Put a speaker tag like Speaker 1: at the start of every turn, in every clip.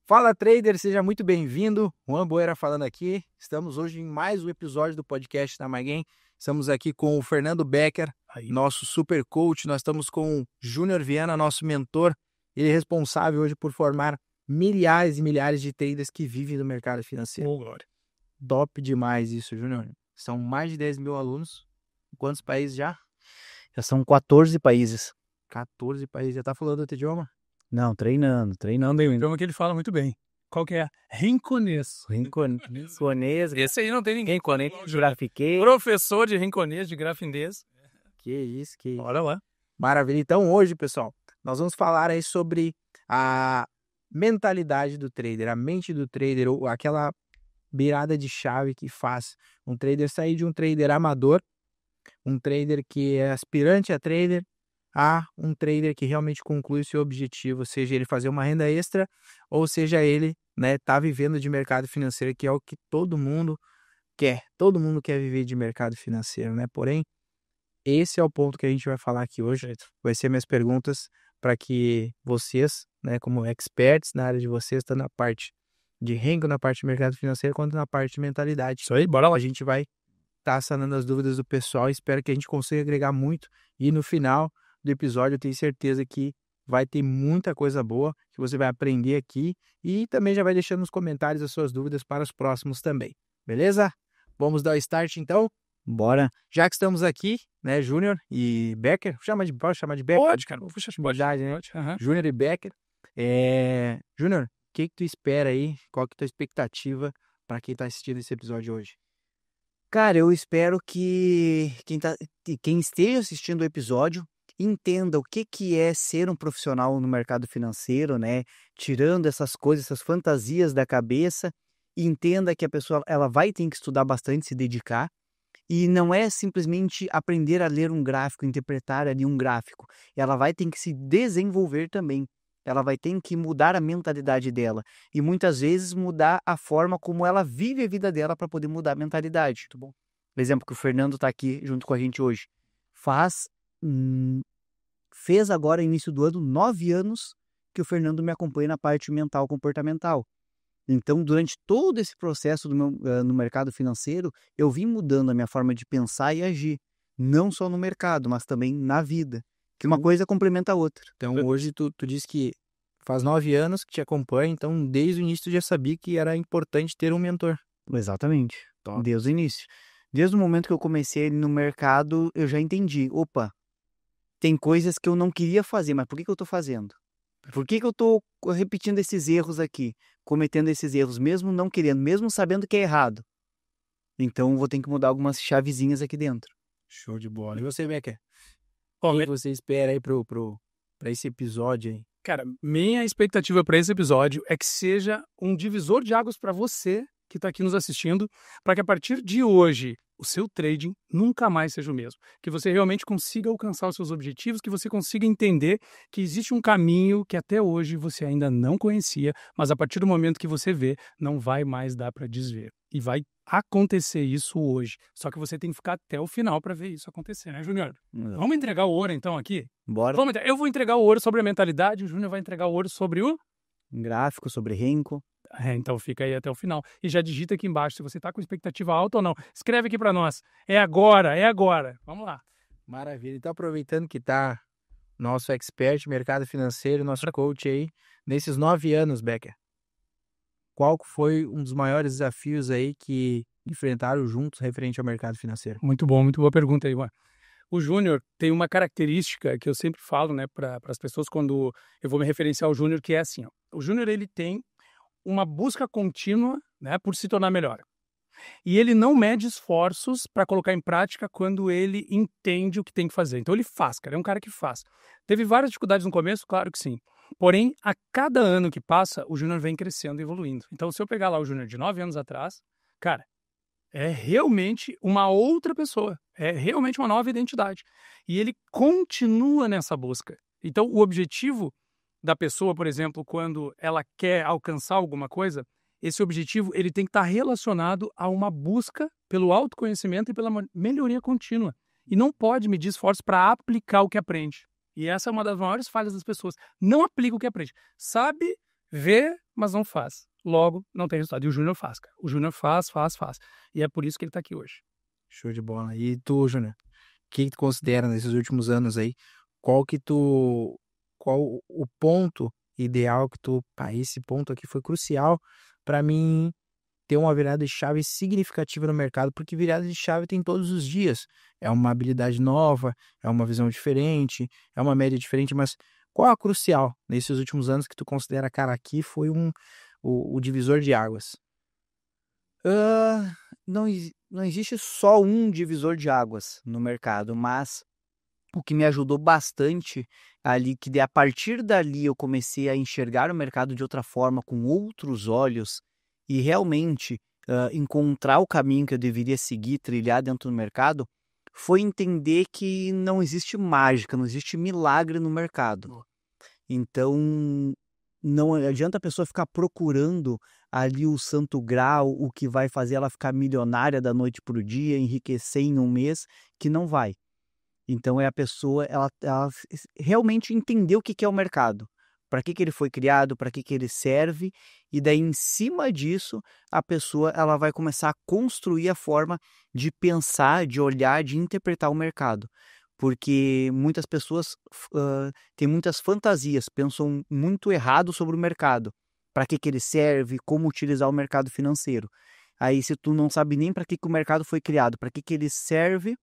Speaker 1: Fala trader, seja muito bem-vindo. Juan Boeira falando aqui. Estamos hoje em mais um episódio do podcast da MyGain. Estamos aqui com o Fernando Becker, nosso super coach. Nós estamos com o Júnior Viana, nosso mentor. Ele é responsável hoje por formar milhares e milhares de traders que vivem do mercado financeiro.
Speaker 2: Oh, glória.
Speaker 1: Top demais isso, Júnior. São mais de 10 mil alunos. Quantos países já?
Speaker 3: Já são 14 países.
Speaker 1: 14 países. Já tá falando outro idioma?
Speaker 3: Não, treinando
Speaker 2: O
Speaker 3: ainda.
Speaker 2: idioma que ele fala muito bem. Qual que é? Rinconês.
Speaker 3: Rinconês,
Speaker 2: Esse aí não tem ninguém.
Speaker 3: Rinconês, grafiquês.
Speaker 2: Professor de rinconês, de grafindês.
Speaker 1: Que isso, que isso.
Speaker 2: Olha lá.
Speaker 1: Maravilha. Então hoje, pessoal, nós vamos falar aí sobre a mentalidade do trader, a mente do trader, ou aquela virada de chave que faz um trader sair de um trader amador, um trader que é aspirante a trader, a um trader que realmente conclui o seu objetivo, seja ele fazer uma renda extra, ou seja ele, tá vivendo de mercado financeiro, que é o que todo mundo quer. Todo mundo quer viver de mercado financeiro, né? Porém, esse é o ponto que a gente vai falar aqui hoje. Vai ser minhas perguntas para que vocês, como experts na área de vocês, tanto na parte de renda, na parte de mercado financeiro, quanto na parte de mentalidade.
Speaker 2: Isso aí, bora lá.
Speaker 1: A gente vai estar sanando as dúvidas do pessoal. Espero que a gente consiga agregar muito. E no final do episódio, eu tenho certeza que vai ter muita coisa boa que você vai aprender aqui. E também já vai deixando nos comentários as suas dúvidas para os próximos também. Beleza? Vamos dar o start, então?
Speaker 3: Bora.
Speaker 1: Já que estamos aqui, Júnior e Becker, pode chamar de Becker?
Speaker 2: Pode, cara. Puxa, pode.
Speaker 1: Né?
Speaker 2: Uhum.
Speaker 1: Júnior e Becker. Júnior, o que tu espera aí? Qual que é a tua expectativa para quem está assistindo esse episódio hoje?
Speaker 3: Cara, eu espero que quem esteja assistindo o episódio entenda o que é ser um profissional no mercado financeiro, né? Tirando essas coisas, essas fantasias da cabeça, e entenda que a pessoa ela vai ter que estudar bastante, se dedicar. E não é simplesmente aprender a ler um gráfico, interpretar ali um gráfico. Ela vai ter que se desenvolver também. Ela vai ter que mudar a mentalidade dela. E muitas vezes mudar a forma como ela vive a vida dela para poder mudar a mentalidade. Muito bom. Por exemplo, que o Fernando está aqui junto com a gente hoje. Fez agora, início do ano, 9 anos que o Fernando me acompanha na parte mental comportamental. Então, durante todo esse processo no mercado financeiro, eu vim mudando a minha forma de pensar e agir. Não só no mercado, mas também na vida. Que uma coisa complementa a outra.
Speaker 1: Então, hoje tu disse que faz 9 anos que te acompanha, então desde o início tu já sabia que era importante ter um mentor.
Speaker 3: Exatamente.
Speaker 1: Top.
Speaker 3: Desde o início. Desde o momento que eu comecei no mercado, eu já entendi. Opa, tem coisas que eu não queria fazer, mas por que eu estou fazendo? Por que eu estou repetindo esses erros aqui? Cometendo esses erros, mesmo não querendo, mesmo sabendo que é errado. Então, vou ter que mudar algumas chavezinhas aqui dentro.
Speaker 1: Show de bola. E você, Becker?
Speaker 2: Bom,
Speaker 1: O que você espera aí para esse episódio aí?
Speaker 2: Cara, minha expectativa para esse episódio é que seja um divisor de águas para você que está aqui nos assistindo, para que a partir de hoje o seu trading nunca mais seja o mesmo. Que você realmente consiga alcançar os seus objetivos, que você consiga entender que existe um caminho que até hoje você ainda não conhecia, mas a partir do momento que você vê, não vai mais dar para desver. E vai acontecer isso hoje. Só que você tem que ficar até o final para ver isso acontecer, né, Júnior? Vamos entregar o ouro então aqui?
Speaker 3: Bora.
Speaker 2: Eu vou entregar o ouro sobre a mentalidade, o Júnior vai entregar o ouro sobre o
Speaker 3: gráfico, sobre Renko.
Speaker 2: Então fica aí até o final. E já digita aqui embaixo se você está com expectativa alta ou não. Escreve aqui para nós. É agora, é agora. Vamos lá.
Speaker 1: Maravilha. Então, aproveitando que tá nosso expert mercado financeiro, nosso coach aí, nesses 9 anos, Becker, qual foi um dos maiores desafios aí que enfrentaram juntos referente ao mercado financeiro?
Speaker 2: Muito bom, muito boa pergunta aí, Juan. O Júnior tem uma característica que eu sempre falo, para as pessoas quando eu vou me referenciar ao Júnior, que é assim, ó. O Júnior, ele tem uma busca contínua, por se tornar melhor. E ele não mede esforços para colocar em prática quando ele entende o que tem que fazer. Então ele faz, cara, é um cara que faz. Teve várias dificuldades no começo? Claro que sim. Porém, a cada ano que passa, o Júnior vem crescendo e evoluindo. Então, se eu pegar lá o Júnior de 9 anos atrás, cara, é realmente uma outra pessoa. É realmente uma nova identidade. E ele continua nessa busca. Então, o objetivo da pessoa, por exemplo, quando ela quer alcançar alguma coisa, esse objetivo ele tem que estar relacionado a uma busca pelo autoconhecimento e pela melhoria contínua. E não pode medir esforços para aplicar o que aprende. E essa é uma das maiores falhas das pessoas. Não aplica o que aprende. Sabe, vê, mas não faz. Logo, não tem resultado. E o Júnior faz, cara. O Júnior faz. E é por isso que ele tá aqui hoje.
Speaker 1: Show de bola. E tu, Júnior, o que tu considera nesses últimos anos aí? Qual o ponto ideal que esse ponto aqui foi crucial para mim ter uma virada de chave significativa no mercado, porque virada de chave tem todos os dias. É uma habilidade nova, é uma visão diferente, é uma média diferente, mas qual a crucial nesses últimos anos que tu considera, cara, aqui foi o divisor de águas?
Speaker 3: Não existe só um divisor de águas no mercado, mas o que me ajudou bastante ali, que a partir dali eu comecei a enxergar o mercado de outra forma, com outros olhos, e realmente encontrar o caminho que eu deveria seguir, trilhar dentro do mercado, foi entender que não existe mágica, não existe milagre no mercado. Então, não adianta a pessoa ficar procurando ali o santo grau, o que vai fazer ela ficar milionária da noite para o dia, enriquecer em um mês, que não vai. Então, é a pessoa, ela realmente entender o que é o mercado, para que ele foi criado, para que ele serve, e daí, em cima disso, a pessoa ela vai começar a construir a forma de pensar, de olhar, de interpretar o mercado. Porque muitas pessoas têm muitas fantasias, pensam muito errado sobre o mercado. Para que ele serve, como utilizar o mercado financeiro. Aí, se tu não sabe nem para que o mercado foi criado, para que ele serve,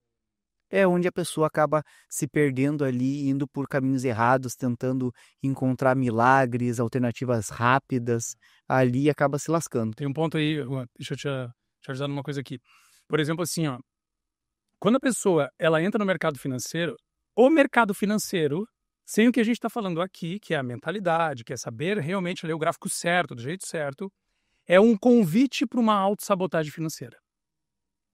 Speaker 3: é onde a pessoa acaba se perdendo ali, indo por caminhos errados, tentando encontrar milagres, alternativas rápidas, ali acaba se lascando.
Speaker 2: Tem um ponto aí, Juan, deixa eu te ajudar numa coisa aqui. Por exemplo, assim, ó, quando a pessoa ela entra no mercado financeiro, o mercado financeiro, sem o que a gente está falando aqui, que é a mentalidade, que é saber realmente ler o gráfico certo, do jeito certo, é um convite para uma autossabotagem financeira.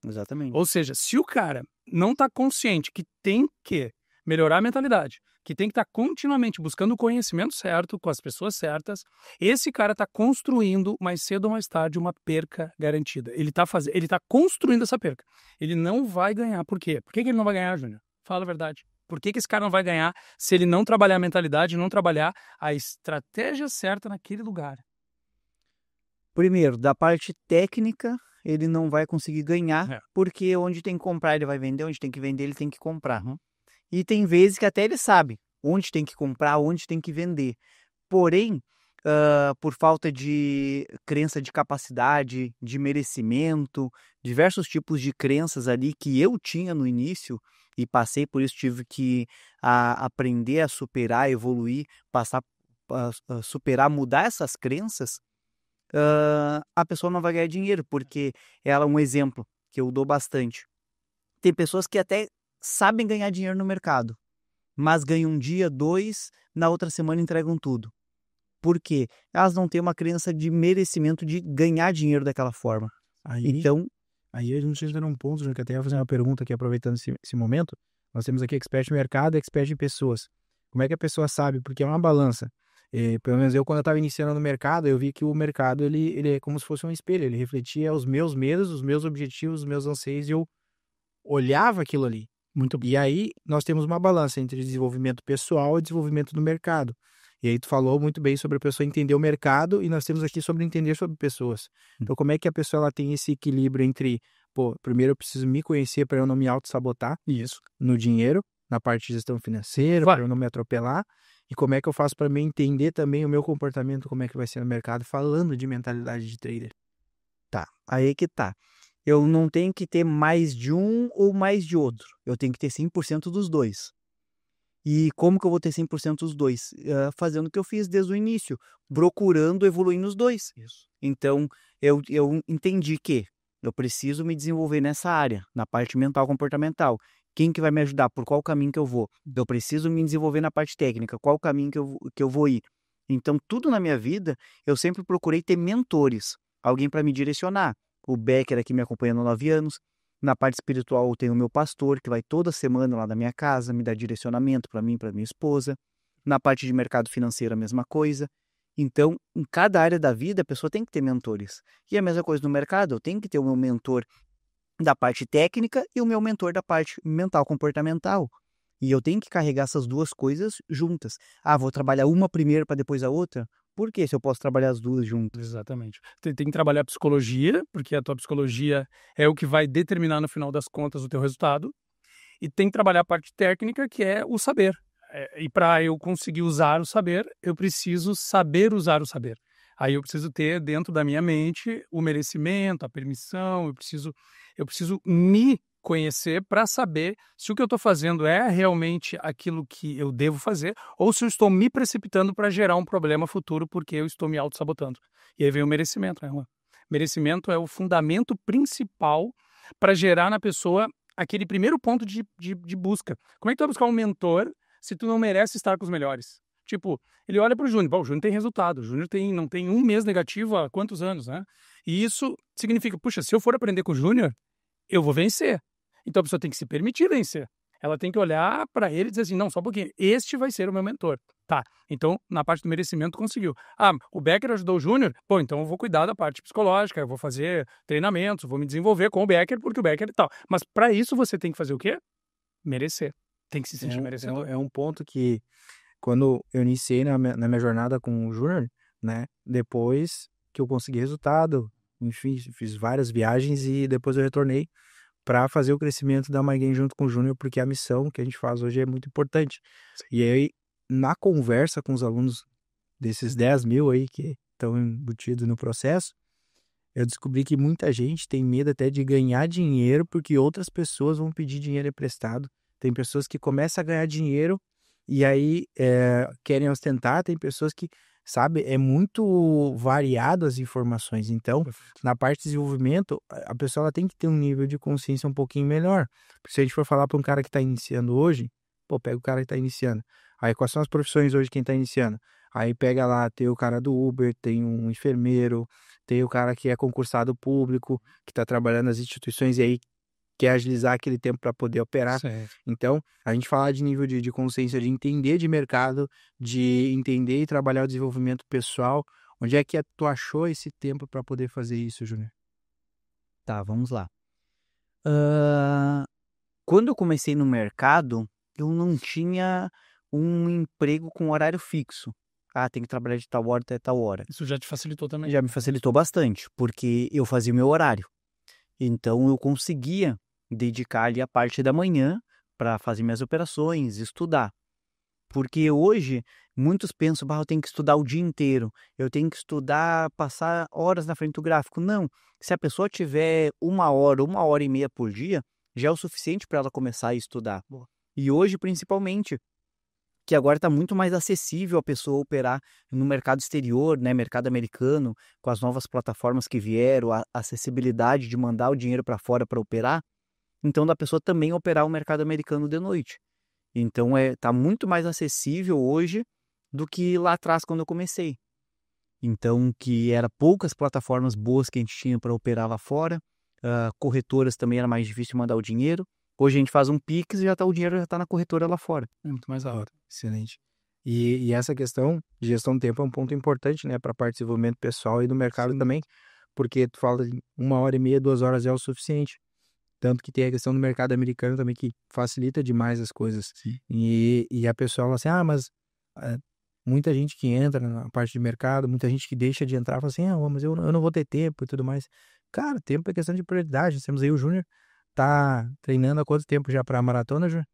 Speaker 3: Exatamente.
Speaker 2: Ou seja, se o cara não está consciente que tem que melhorar a mentalidade, que tem que estar continuamente buscando o conhecimento certo, com as pessoas certas, esse cara está construindo, mais cedo ou mais tarde, uma perca garantida. Ele está construindo essa perca. Ele não vai ganhar. Por quê? Por que ele não vai ganhar, Júnior? Fala a verdade. Por que esse cara não vai ganhar se ele não trabalhar a mentalidade, não trabalhar a estratégia certa naquele lugar?
Speaker 3: Primeiro, da parte técnica, ele não vai conseguir ganhar, porque onde tem que comprar ele vai vender, onde tem que vender ele tem que comprar. E tem vezes que até ele sabe onde tem que comprar, onde tem que vender. Porém, por falta de crença de capacidade, de merecimento, diversos tipos de crenças ali que eu tinha no início e passei por isso, tive que aprender a superar, evoluir, passar a superar, mudar essas crenças, a pessoa não vai ganhar dinheiro, porque ela é um exemplo que eu dou bastante. Tem pessoas que até sabem ganhar dinheiro no mercado, mas ganham um dia, 2, na outra semana entregam tudo. Por quê? Elas não têm uma crença de merecimento de ganhar dinheiro daquela forma.
Speaker 1: Aí a gente entra num ponto, que até ia fazer uma pergunta aqui, aproveitando esse momento. Nós temos aqui expert em mercado e expert em pessoas. Como é que a pessoa sabe? Porque é uma balança. Pelo menos eu, quando eu estava iniciando no mercado, eu vi que o mercado ele é como se fosse um espelho. Ele refletia os meus medos, os meus objetivos, os meus anseios, e eu olhava aquilo ali.
Speaker 2: Muito bom.
Speaker 1: E aí nós temos uma balança entre desenvolvimento pessoal e desenvolvimento do mercado. E aí tu falou muito bem sobre a pessoa entender o mercado, e nós temos aqui sobre entender sobre pessoas. Então, como é que a pessoa ela tem esse equilíbrio entre, primeiro eu preciso me conhecer para eu não me auto-sabotar no dinheiro, na parte de gestão financeira, para eu não me atropelar, e como é que eu faço para me entender também o meu comportamento, como é que vai ser no mercado, falando de mentalidade de trader.
Speaker 3: Tá, aí que tá. Eu não tenho que ter mais de um ou mais de outro. Eu tenho que ter 100% dos dois. E como que eu vou ter 100% dos dois? Fazendo o que eu fiz desde o início, procurando evoluir nos dois.
Speaker 2: Isso.
Speaker 3: Então, eu entendi que eu preciso me desenvolver nessa área, na parte mental comportamental. Quem que vai me ajudar? Por qual caminho que eu vou? Eu preciso me desenvolver na parte técnica. Qual caminho que eu vou ir? Então, tudo na minha vida, eu sempre procurei ter mentores. Alguém para me direcionar. O Becker aqui me acompanhando há 9 anos. Na parte espiritual, eu tenho o meu pastor, que vai toda semana lá na minha casa, me dá direcionamento para mim e para minha esposa. Na parte de mercado financeiro, a mesma coisa. Então, em cada área da vida, a pessoa tem que ter mentores. E a mesma coisa no mercado, eu tenho que ter o meu mentor da parte técnica e o meu mentor da parte mental comportamental. E eu tenho que carregar essas duas coisas juntas. Vou trabalhar uma primeiro para depois a outra? Por quê? Se eu posso trabalhar as duas juntas.
Speaker 2: Exatamente. Tem que trabalhar a psicologia, porque a tua psicologia é o que vai determinar no final das contas o teu resultado. E tem que trabalhar a parte técnica, que é o saber. E para eu conseguir usar o saber, eu preciso saber usar o saber. Aí eu preciso ter dentro da minha mente o merecimento, a permissão, eu preciso me conhecer para saber se o que eu estou fazendo é realmente aquilo que eu devo fazer ou se eu estou me precipitando para gerar um problema futuro porque eu estou me auto-sabotando. E aí vem o merecimento, né, Juan? Merecimento é o fundamento principal para gerar na pessoa aquele primeiro ponto de busca. Como é que tu vai buscar um mentor se tu não merece estar com os melhores? Tipo, ele olha para o Júnior, o Júnior tem resultado, o Júnior não tem um mês negativo há quantos anos, né? E isso significa, puxa, se eu for aprender com o Júnior, eu vou vencer. Então a pessoa tem que se permitir vencer. Ela tem que olhar para ele e dizer assim, não, só um pouquinho, este vai ser o meu mentor. Tá, então na parte do merecimento conseguiu. Ah, o Becker ajudou o Júnior? Pô, então eu vou cuidar da parte psicológica, eu vou fazer treinamentos, vou me desenvolver com o Becker, porque o Becker e tal. Mas para isso você tem que fazer o quê? Merecer. Tem que se sentir merecedor.
Speaker 1: É um ponto que, quando eu iniciei na minha jornada com o Júnior, né, depois que eu consegui resultado, enfim, fiz várias viagens e depois eu retornei para fazer o crescimento da MyGain junto com o Júnior, porque a missão que a gente faz hoje é muito importante. Sim. E aí, na conversa com os alunos desses 10 mil aí que estão embutidos no processo, eu descobri que muita gente tem medo até de ganhar dinheiro porque outras pessoas vão pedir dinheiro emprestado. Tem pessoas que começam a ganhar dinheiro e aí querem ostentar, tem pessoas que, sabe, é muito variado as informações. Então, na parte de desenvolvimento, a pessoa ela tem que ter um nível de consciência um pouquinho melhor. Se a gente for falar para um cara que está iniciando hoje, pô, pega o cara que está iniciando. Aí, quais são as profissões hoje quem está iniciando? Aí pega lá, tem o cara do Uber, tem um enfermeiro, tem o cara que é concursado público, que está trabalhando nas instituições e aí quer agilizar aquele tempo para poder operar.
Speaker 2: Certo.
Speaker 1: Então, a gente fala de nível de consciência, de entender de mercado, de entender e trabalhar o desenvolvimento pessoal. Onde é que tu achou esse tempo para poder fazer isso, Júnior?
Speaker 3: Tá, vamos lá. Quando eu comecei no mercado, eu não tinha um emprego com horário fixo. Ah, tem que trabalhar de tal hora até tal hora.
Speaker 2: Isso já te facilitou também?
Speaker 3: Já me facilitou bastante, porque eu fazia o meu horário. Então, eu conseguia dedicar ali a parte da manhã para fazer minhas operações, estudar. Porque hoje, muitos pensam, eu tenho que estudar o dia inteiro, eu tenho que estudar, passar horas na frente do gráfico. Não, se a pessoa tiver 1 hora e meia por dia, já é o suficiente para ela começar a estudar. Boa. E hoje, principalmente, que agora está muito mais acessível a pessoa operar no mercado exterior, né, mercado americano, com as novas plataformas que vieram, a acessibilidade de mandar o dinheiro para fora para operar, então da pessoa também operar o mercado americano de noite. Então tá muito mais acessível hoje do que lá atrás quando eu comecei. Então que era poucas plataformas boas que a gente tinha para operar lá fora, corretoras também era mais difícil de mandar o dinheiro. Hoje a gente faz um Pix e o dinheiro já está na corretora lá fora.
Speaker 2: É muito mais rápido.
Speaker 1: Excelente. E essa questão de gestão do tempo é um ponto importante, né, para a parte de desenvolvimento pessoal e do mercado. Sim. Também, porque tu fala de 1 hora e meia, 2 horas é o suficiente. Tanto que tem a questão do mercado americano também que facilita demais as coisas. Sim. E a pessoa fala assim, mas muita gente que entra na parte de mercado, muita gente que deixa de entrar, fala assim, mas eu não vou ter tempo e tudo mais. Cara, tempo é questão de prioridade. Nós temos aí o Júnior, tá treinando há quanto tempo já para a maratona, Júnior?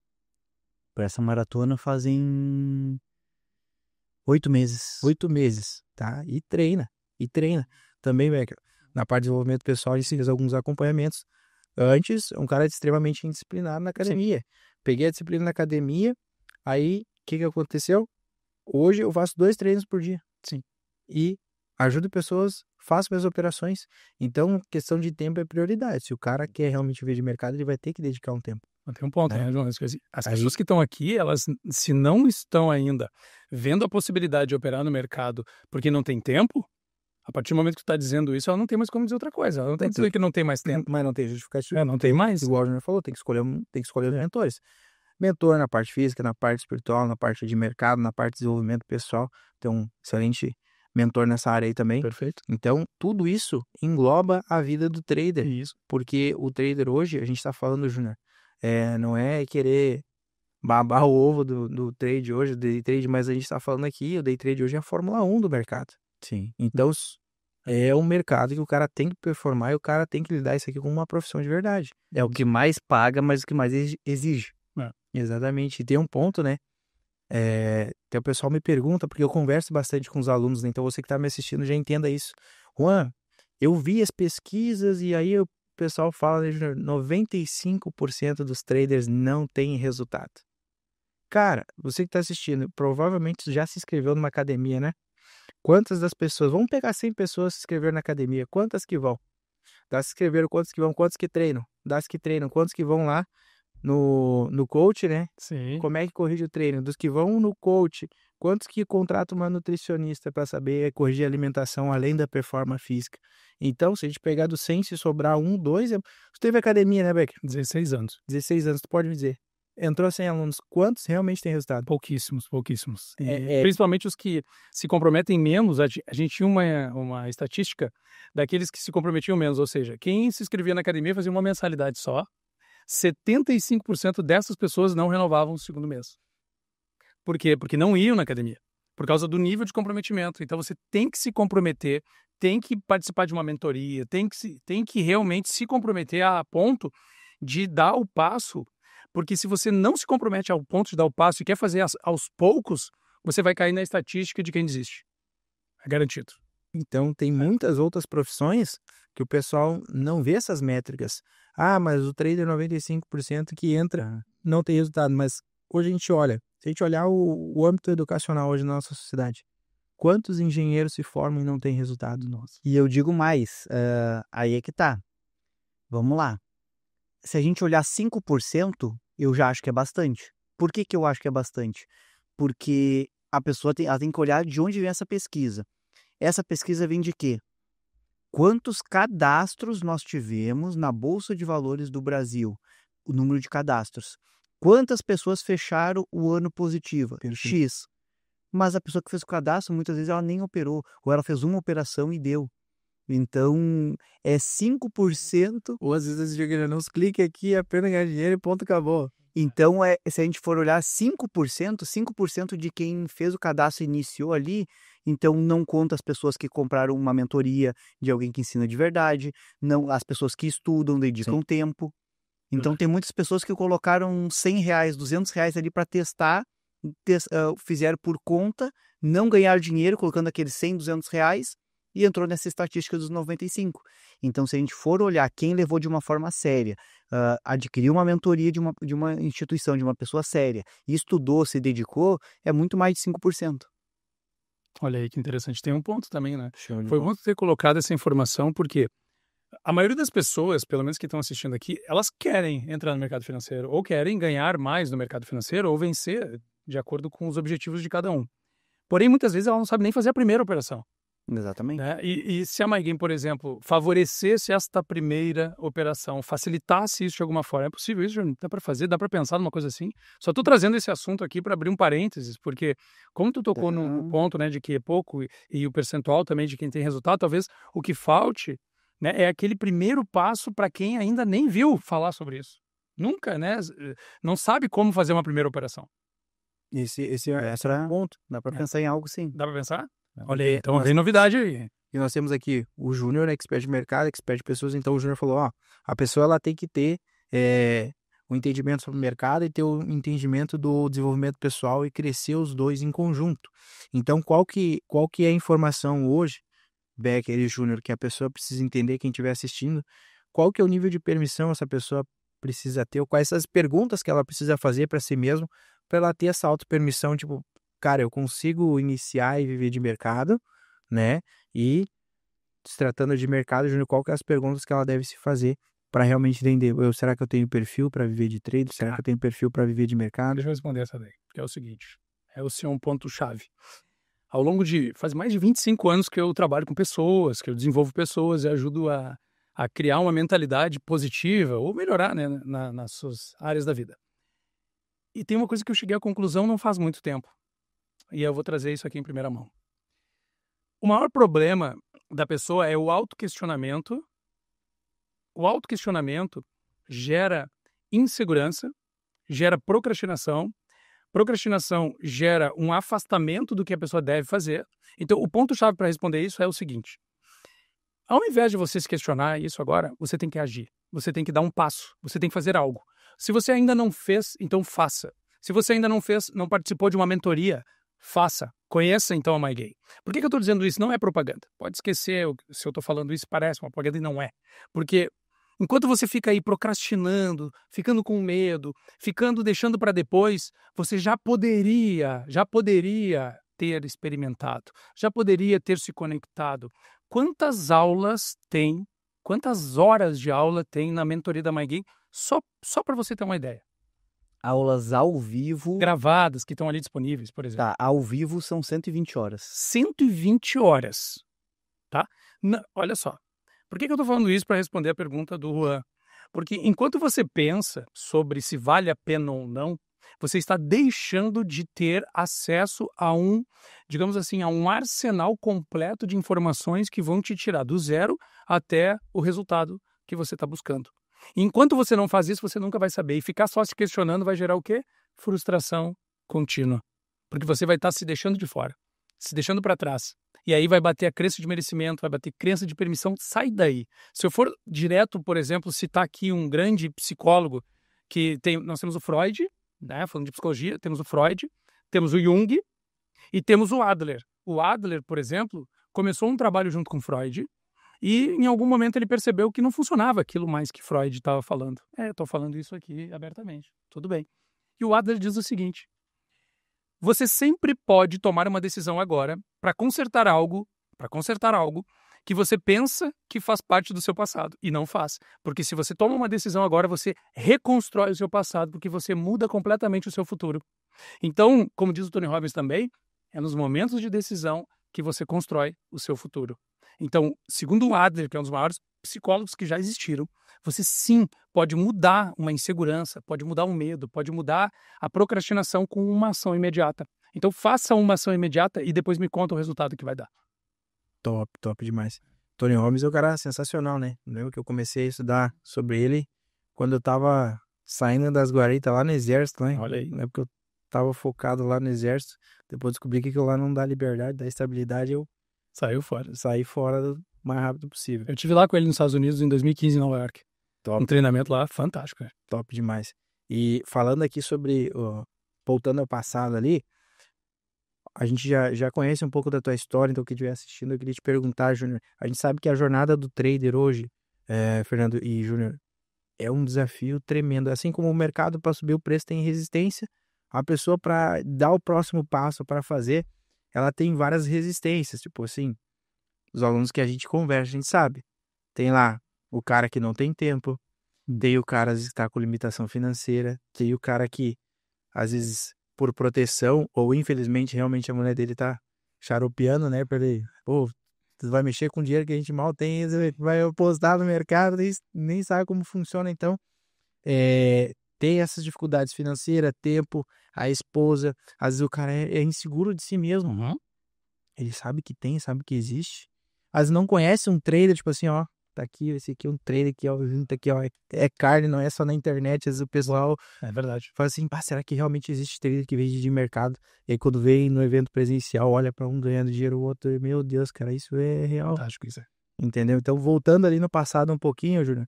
Speaker 3: Para essa maratona fazem 8 meses.
Speaker 1: 8 meses, tá? E treina. Também, Becker, na parte de desenvolvimento pessoal, a gente fez alguns acompanhamentos. Antes, um cara extremamente indisciplinado na academia. Sim. Peguei a disciplina na academia, aí, o que aconteceu? Hoje eu faço 2 treinos por dia.
Speaker 2: Sim.
Speaker 1: E ajudo pessoas, faço minhas operações. Então, questão de tempo é prioridade. Se o cara quer realmente ver de mercado, ele vai ter que dedicar um tempo.
Speaker 2: Tem um ponto, né, João? As pessoas que estão aqui, elas, se não estão ainda vendo a possibilidade de operar no mercado porque não tem tempo, a partir do momento que tu está dizendo isso, ela não tem mais como dizer outra coisa. Ela não tem que dizer que não tem mais tempo.
Speaker 1: Mas não tem justificativa.
Speaker 2: Não tem mais.
Speaker 1: Igual o Júnior falou, tem que escolher os mentores. Mentor na parte física, na parte espiritual, na parte de mercado, na parte de desenvolvimento pessoal. Tem um excelente mentor nessa área aí também.
Speaker 2: Perfeito.
Speaker 1: Então, tudo isso engloba a vida do trader.
Speaker 2: Isso.
Speaker 1: Porque o trader hoje, a gente está falando, Júnior, não é querer babar o ovo do trade hoje, do day trade, mas a gente tá falando aqui, o day trade hoje é a Fórmula 1 do mercado.
Speaker 3: Sim.
Speaker 1: Então, é um mercado que o cara tem que performar e o cara tem que lidar isso aqui como uma profissão de verdade.
Speaker 3: É o que mais paga, mas o que mais exige.
Speaker 1: Exatamente. E tem um ponto, né? Até o pessoal me pergunta, porque eu converso bastante com os alunos, né? Então você que tá me assistindo já entenda isso. Juan, eu vi as pesquisas e aí o pessoal fala, né, Júnior, 95% dos traders não têm resultado. Cara, você que tá assistindo, provavelmente já se inscreveu numa academia, né? Quantas das pessoas, vamos pegar 100 pessoas que se inscreveram na academia, quantas que vão? Das que se inscreveram, quantos que vão, quantos que treinam? Das que treinam, quantos que vão lá no coach, né?
Speaker 2: Sim.
Speaker 1: Como é que corrige o treino? Dos que vão no coach, quantos que contratam uma nutricionista para saber corrigir a alimentação além da performance física? Então, se a gente pegar do 100, se sobrar 1, 2... Você teve academia, né, Becker?
Speaker 2: 16 anos.
Speaker 1: 16 anos, tu pode me dizer. Entrou 100 alunos, quantos realmente têm resultado?
Speaker 2: Pouquíssimos. Principalmente os que se comprometem menos. A gente tinha uma estatística daqueles que se comprometiam menos, ou seja, quem se inscrevia na academia fazia uma mensalidade só, 75% dessas pessoas não renovavam o segundo mês. Por quê? Porque não iam na academia, por causa do nível de comprometimento. Então você tem que se comprometer, tem que participar de uma mentoria, tem que realmente se comprometer a ponto de dar o passo, porque se você não se compromete ao ponto de dar o passo e quer fazer aos poucos, você vai cair na estatística de quem desiste. É garantido.
Speaker 1: Então, tem muitas outras profissões que o pessoal não vê essas métricas. Ah, mas o trader 95% que entra não tem resultado. Mas hoje a gente olha, se a gente olhar o âmbito educacional hoje na nossa sociedade, quantos engenheiros se formam e não têm resultado? Nossa.
Speaker 3: E eu digo mais, aí é que tá. Vamos lá. Se a gente olhar 5%, eu já acho que é bastante. Por que eu acho que é bastante? Porque a pessoa ela tem que olhar de onde vem essa pesquisa. Essa pesquisa vem de quê? Quantos cadastros nós tivemos na Bolsa de Valores do Brasil? O número de cadastros. Quantas pessoas fecharam o ano positivo?
Speaker 1: Perfeito.
Speaker 3: X. Mas a pessoa que fez o cadastro, muitas vezes ela nem operou. Ou ela fez uma operação e deu. Então, é 5%.
Speaker 1: Ou às vezes eu não clique aqui, apenas ganhar dinheiro e ponto, acabou.
Speaker 3: Então, se a gente for olhar 5% de quem fez o cadastro e iniciou ali, então não conta as pessoas que compraram uma mentoria de alguém que ensina de verdade, não as pessoas que estudam, dedicam tempo. Então, tem muitas pessoas que colocaram R$100, R$200 ali para testar, fizeram por conta, não ganharam dinheiro colocando aqueles R$100, R$200 e entrou nessa estatística dos 95. Então, se a gente for olhar quem levou de uma forma séria, adquiriu uma mentoria de uma instituição, de uma pessoa séria, e estudou, se dedicou, é muito mais de 5%.
Speaker 2: Olha aí que interessante. Tem um ponto também, né? Foi bom ter colocado essa informação, porque a maioria das pessoas, pelo menos que estão assistindo aqui, elas querem entrar no mercado financeiro, ou querem ganhar mais no mercado financeiro, ou vencer de acordo com os objetivos de cada um. Porém, muitas vezes ela não sabe nem fazer a primeira operação.
Speaker 3: Exatamente.
Speaker 2: Né? E se a MyGame, por exemplo, favorecesse esta primeira operação, facilitasse isso de alguma forma, é possível isso? Dá para fazer? Dá para pensar numa coisa assim? Só estou trazendo esse assunto aqui para abrir um parênteses, porque como tu tocou no ponto, né, de que é pouco e o percentual também de quem tem resultado, talvez o que falte, né, é aquele primeiro passo para quem ainda nem viu falar sobre isso. Nunca, né? Não sabe como fazer uma primeira operação.
Speaker 1: Esse é o ponto.
Speaker 3: Dá para pensar em algo sim.
Speaker 2: Dá para pensar? Olha aí, então vem novidade aí.
Speaker 1: E nós temos aqui o Júnior, expert de mercado, expert de pessoas. Então o Júnior falou, a pessoa ela tem que ter o entendimento sobre o mercado e ter o entendimento do desenvolvimento pessoal e crescer os dois em conjunto. Então qual que é a informação hoje, Becker e Júnior, que a pessoa precisa entender, quem estiver assistindo, qual que é o nível de permissão essa pessoa precisa ter, ou quais são as perguntas que ela precisa fazer para si mesmo, para ela ter essa auto-permissão, tipo, cara, eu consigo iniciar e viver de mercado, né? E se tratando de mercado, Júnior, qual que é as perguntas que ela deve se fazer para realmente entender? Será que eu tenho perfil para viver de trade? Será que eu tenho perfil para viver de mercado?
Speaker 2: Deixa eu responder essa daí, que é o seguinte, é o seu um ponto-chave. Ao longo faz mais de 25 anos que eu trabalho com pessoas, que eu desenvolvo pessoas e ajudo a criar uma mentalidade positiva ou melhorar, né, nas suas áreas da vida. E tem uma coisa que eu cheguei à conclusão não faz muito tempo. E eu vou trazer isso aqui em primeira mão. O maior problema da pessoa é o autoquestionamento. O autoquestionamento gera insegurança, gera procrastinação. Procrastinação gera um afastamento do que a pessoa deve fazer. Então, o ponto-chave para responder isso é o seguinte. Ao invés de você se questionar isso agora, você tem que agir. Você tem que dar um passo. Você tem que fazer algo. Se você ainda não fez, então faça. Se você ainda não fez, não participou de uma mentoria, faça. Conheça, então, a MyGay. Por que eu estou dizendo isso? Não é propaganda. Pode esquecer se eu estou falando isso, parece uma propaganda e não é. Porque enquanto você fica aí procrastinando, ficando com medo, deixando para depois, você já poderia ter experimentado, já poderia ter se conectado. Quantas horas de aula tem na mentoria da MyGay? Só para você ter uma ideia.
Speaker 3: Aulas ao vivo.
Speaker 2: Gravadas, que estão ali disponíveis, por exemplo.
Speaker 3: Tá, ao vivo são 120 horas.
Speaker 2: 120 horas, tá? Olha só. Por que eu estou falando isso para responder a pergunta do Juan? Porque enquanto você pensa sobre se vale a pena ou não, você está deixando de ter acesso a digamos assim, a um arsenal completo de informações que vão te tirar do zero até o resultado que você está buscando. Enquanto você não faz isso, você nunca vai saber. E ficar só se questionando vai gerar o quê? Frustração contínua. Porque você vai estar se deixando de fora, se deixando para trás. E aí vai bater a crença de merecimento, vai bater crença de permissão, sai daí. Se eu for direto, por exemplo, citar aqui um grande psicólogo, nós temos o Freud, né, falando de psicologia, temos o Freud, temos o Jung e temos o Adler. O Adler, por exemplo, começou um trabalho junto com Freud e em algum momento ele percebeu que não funcionava aquilo mais que Freud estava falando. Estou falando isso aqui abertamente, tudo bem. E o Adler diz o seguinte: você sempre pode tomar uma decisão agora para consertar algo que você pensa que faz parte do seu passado e não faz. Porque se você toma uma decisão agora, você reconstrói o seu passado, porque você muda completamente o seu futuro. Então, como diz o Tony Robbins também, é nos momentos de decisão que você constrói o seu futuro. Então, segundo o Adler, que é um dos maiores psicólogos que já existiram, você sim pode mudar uma insegurança, pode mudar um medo, pode mudar a procrastinação com uma ação imediata. Então, faça uma ação imediata e depois me conta o resultado que vai dar.
Speaker 1: Top demais. Tony Robbins é um cara sensacional, né? Lembro que eu comecei a estudar sobre ele quando eu tava saindo das guaritas lá no exército, né?
Speaker 2: Olha aí.
Speaker 1: Na época eu tava focado lá no exército, depois descobri que aquilo lá não dá liberdade, dá estabilidade, eu saí fora do mais rápido possível.
Speaker 2: Eu estive lá com ele nos Estados Unidos em 2015 em Nova York.
Speaker 1: Top.
Speaker 2: Um treinamento lá fantástico, né?
Speaker 1: Top demais. E falando aqui sobre, voltando ao passado ali, a gente já conhece um pouco da tua história, então quem estiver assistindo, eu queria te perguntar, Júnior, a gente sabe que a jornada do trader hoje, Fernando e Júnior, é um desafio tremendo. Assim como o mercado para subir o preço tem resistência, a pessoa para dar o próximo passo para fazer, ela tem várias resistências, tipo assim, os alunos que a gente conversa, a gente sabe. Tem lá o cara que não tem tempo, tem o cara às vezes que está com limitação financeira, tem o cara que às vezes por proteção ou infelizmente realmente a mulher dele tá xaropeando, né, para ele, pô, tu vai mexer com dinheiro que a gente mal tem, vai apostar no mercado, nem sabe como funciona, então tem essas dificuldades financeiras, tempo, a esposa, às vezes o cara é inseguro de si mesmo.
Speaker 2: Uhum.
Speaker 1: Ele sabe que tem, sabe que existe. Às vezes não conhece um trader, tipo assim, ó, tá aqui, esse aqui é um trader aqui, ó, tá aqui, ó, é carne, não é só na internet. Às vezes o pessoal
Speaker 2: É verdade.
Speaker 1: fala assim, pá, será que realmente existe trader que vende de mercado? E aí quando vem no evento presencial, olha pra um ganhando dinheiro, o outro, meu Deus, cara, isso é real.
Speaker 2: Fantástico isso.
Speaker 1: Entendeu? Então, voltando ali no passado um pouquinho, Júnior,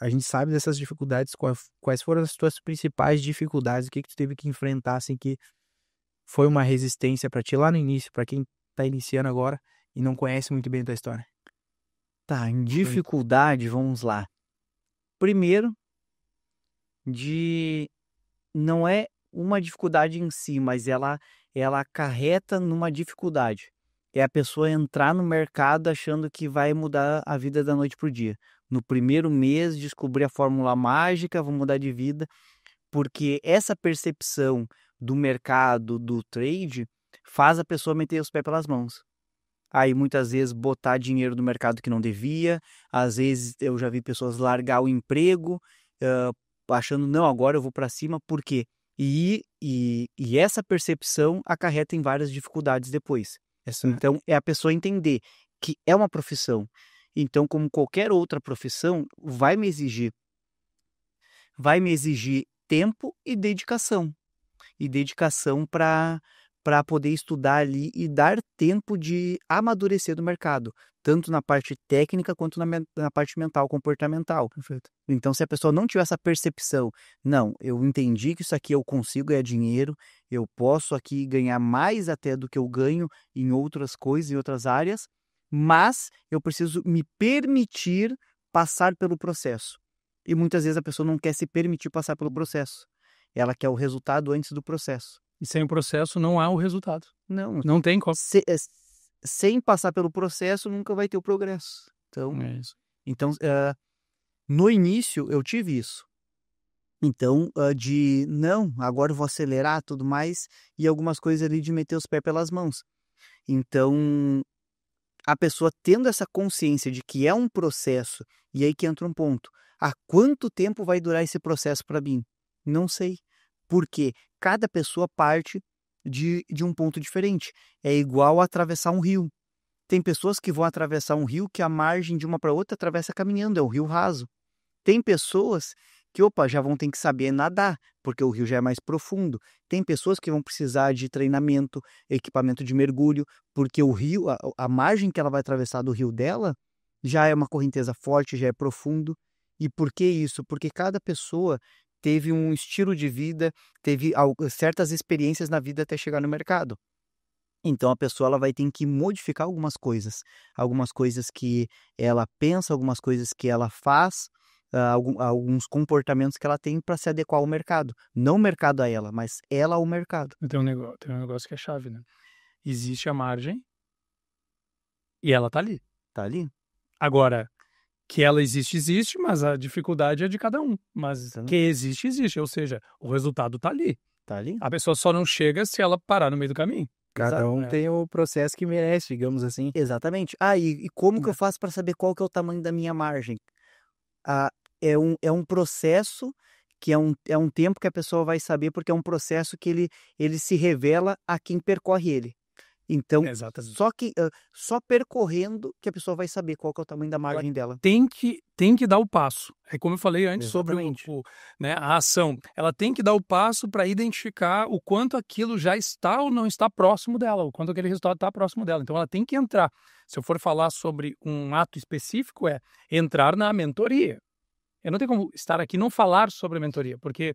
Speaker 1: a gente sabe dessas dificuldades, quais foram as tuas principais dificuldades, o que tu teve que enfrentar, assim, que foi uma resistência pra ti lá no início, pra quem tá iniciando agora e não conhece muito bem a tua história.
Speaker 3: Tá, em dificuldade, vamos lá. Primeiro, não é uma dificuldade em si, mas ela acarreta numa dificuldade. É a pessoa entrar no mercado achando que vai mudar a vida da noite pro dia. No primeiro mês, descobrir a fórmula mágica, vou mudar de vida, porque essa percepção do mercado, do trade, faz a pessoa meter os pés pelas mãos. Aí muitas vezes botar dinheiro no mercado que não devia, às vezes eu já vi pessoas largar o emprego, achando, não, agora eu vou para cima, por quê? E essa percepção acarreta em várias dificuldades depois. Então, é a pessoa entender que é uma profissão. Então, como qualquer outra profissão, vai me exigir tempo e dedicação. E dedicação para poder estudar ali e dar tempo de amadurecer do mercado, tanto na parte técnica quanto na parte mental, comportamental.
Speaker 1: Perfeito.
Speaker 3: Então, se a pessoa não tiver essa percepção, não, eu entendi que isso aqui eu consigo ganhar dinheiro, eu posso aqui ganhar mais até do que eu ganho em outras coisas, em outras áreas, mas eu preciso me permitir passar pelo processo. E muitas vezes a pessoa não quer se permitir passar pelo processo. Ela quer o resultado antes do processo.
Speaker 2: E sem o processo não há o resultado.
Speaker 3: Não,
Speaker 2: Não tem como.
Speaker 3: sem passar pelo processo nunca vai ter o progresso. Então,
Speaker 2: É isso.
Speaker 3: então no início eu tive isso. Então, não, agora eu vou acelerar tudo mais e algumas coisas ali de meter os pés pelas mãos. Então, a pessoa tendo essa consciência de que é um processo, e aí que entra um ponto. Há quanto tempo vai durar esse processo para mim? Não sei. Porque cada pessoa parte de um ponto diferente. É igual atravessar um rio. Tem pessoas que vão atravessar um rio que a margem de uma para outra atravessa caminhando, é um rio raso. Tem pessoas que, já vão ter que saber nadar, porque o rio já é mais profundo. Tem pessoas que vão precisar de treinamento, equipamento de mergulho, porque o rio, a margem que ela vai atravessar do rio dela, já é uma correnteza forte, já é profundo. E por que isso? Porque cada pessoa teve um estilo de vida, teve certas experiências na vida até chegar no mercado. Então a pessoa ela vai ter que modificar algumas coisas que ela pensa, algumas coisas que ela faz, alguns comportamentos que ela tem para se adequar ao mercado. Não o mercado a ela, mas ela ao mercado.
Speaker 2: Tem um negócio que é chave, né? Existe a margem e ela tá ali.
Speaker 3: Tá ali?
Speaker 2: Agora, que ela existe, mas a dificuldade é de cada um. Mas que existe. Ou seja, o resultado tá ali.
Speaker 3: Tá ali?
Speaker 2: A pessoa só não chega se ela parar no meio do caminho.
Speaker 1: Cada um tem o processo que merece, digamos assim.
Speaker 3: Exatamente. E como que eu faço para saber qual que é o tamanho da minha margem? É um processo que é um tempo que a pessoa vai saber, porque é um processo que ele se revela a quem percorre ele. Então,
Speaker 2: Exatamente.
Speaker 3: só percorrendo que a pessoa vai saber qual que é o tamanho da margem dela.
Speaker 2: Tem que dar o passo. É como eu falei antes
Speaker 3: Exatamente.
Speaker 2: sobre né, a ação. Ela tem que dar o passo para identificar o quanto aquilo já está ou não está próximo dela, o quanto aquele resultado está próximo dela. Então, ela tem que entrar. Se eu for falar sobre um ato específico, é entrar na mentoria. Eu não tenho como estar aqui e não falar sobre a mentoria, porque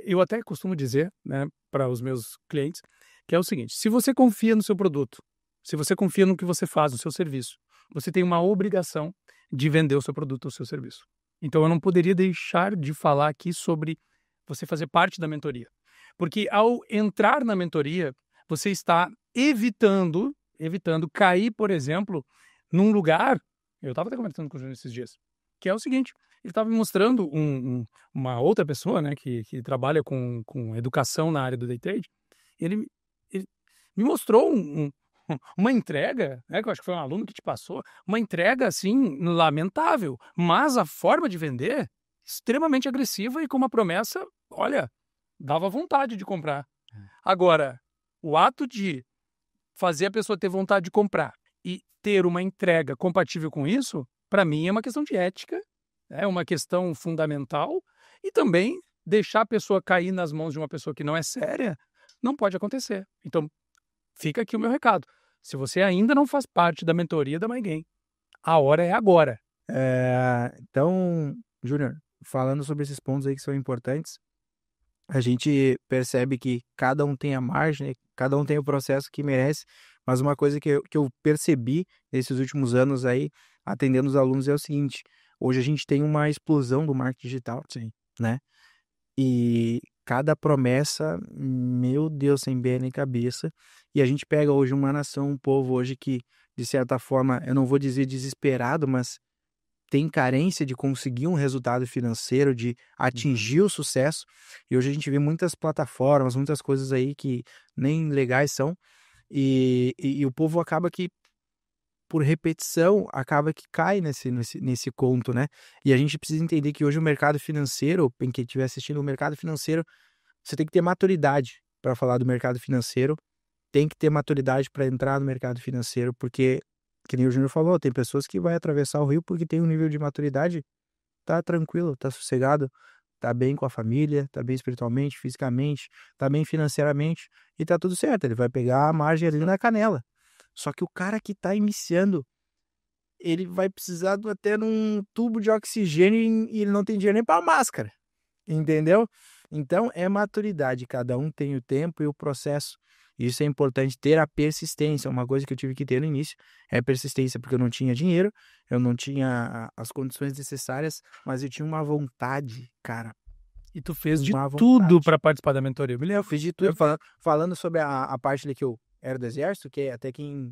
Speaker 2: eu até costumo dizer, né, para os meus clientes, que é o seguinte: se você confia no seu produto, se você confia no que você faz, no seu serviço, você tem uma obrigação de vender o seu produto ou o seu serviço. Então eu não poderia deixar de falar aqui sobre você fazer parte da mentoria. Porque ao entrar na mentoria, você está evitando cair, por exemplo, num lugar, eu estava até comentando com o Júnior esses dias, que é o seguinte: ele estava me mostrando uma outra pessoa, né, que trabalha com educação na área do day trade. Ele me mostrou uma entrega, né, que eu acho que foi um aluno que te passou, uma entrega, assim, lamentável, mas a forma de vender extremamente agressiva e com uma promessa, olha, dava vontade de comprar. Agora, o ato de fazer a pessoa ter vontade de comprar e ter uma entrega compatível com isso, para mim é uma questão de ética, é uma questão fundamental, e também deixar a pessoa cair nas mãos de uma pessoa que não é séria não pode acontecer. Então, fica aqui o meu recado. Se você ainda não faz parte da mentoria da MyGain, a hora é agora.
Speaker 1: Então, Júnior, falando sobre esses pontos aí que são importantes, a gente percebe que cada um tem a margem, né? Cada um tem o processo que merece, mas uma coisa que eu percebi nesses últimos anos aí, atendendo os alunos, é o seguinte: hoje a gente tem uma explosão do marketing digital, né? E cada promessa, meu Deus, sem pé nem cabeça. E a gente pega hoje uma nação, um povo hoje que, de certa forma, eu não vou dizer desesperado, mas tem carência de conseguir um resultado financeiro, de atingir o sucesso. E hoje a gente vê muitas plataformas, muitas coisas aí que nem legais são. E o povo acaba que, por repetição, acaba que cai nesse conto, né? E a gente precisa entender que hoje o mercado financeiro, quem estiver assistindo o mercado financeiro, você tem que ter maturidade para falar do mercado financeiro, tem que ter maturidade para entrar no mercado financeiro, porque, que nem o Júnior falou, tem pessoas que vai atravessar o rio porque tem um nível de maturidade, tá tranquilo, tá sossegado, tá bem com a família, tá bem espiritualmente, fisicamente, tá bem financeiramente e tá tudo certo. Ele vai pegar a margem ali na canela. Só que o cara que tá iniciando, ele vai precisar até num tubo de oxigênio e ele não tem dinheiro nem para máscara, entendeu? Então é maturidade, cada um tem o tempo e o processo. Isso é importante, ter a persistência. Uma coisa que eu tive que ter no início é a persistência, porque eu não tinha dinheiro, eu não tinha as condições necessárias, mas eu tinha uma vontade, cara.
Speaker 2: E tu fez de
Speaker 1: Uma
Speaker 2: tudo
Speaker 1: vontade.
Speaker 2: para participar da mentoria. Me
Speaker 1: Eu
Speaker 2: lembro.
Speaker 1: fiz de tudo, falando sobre a parte ali que eu era do exército, que até quem,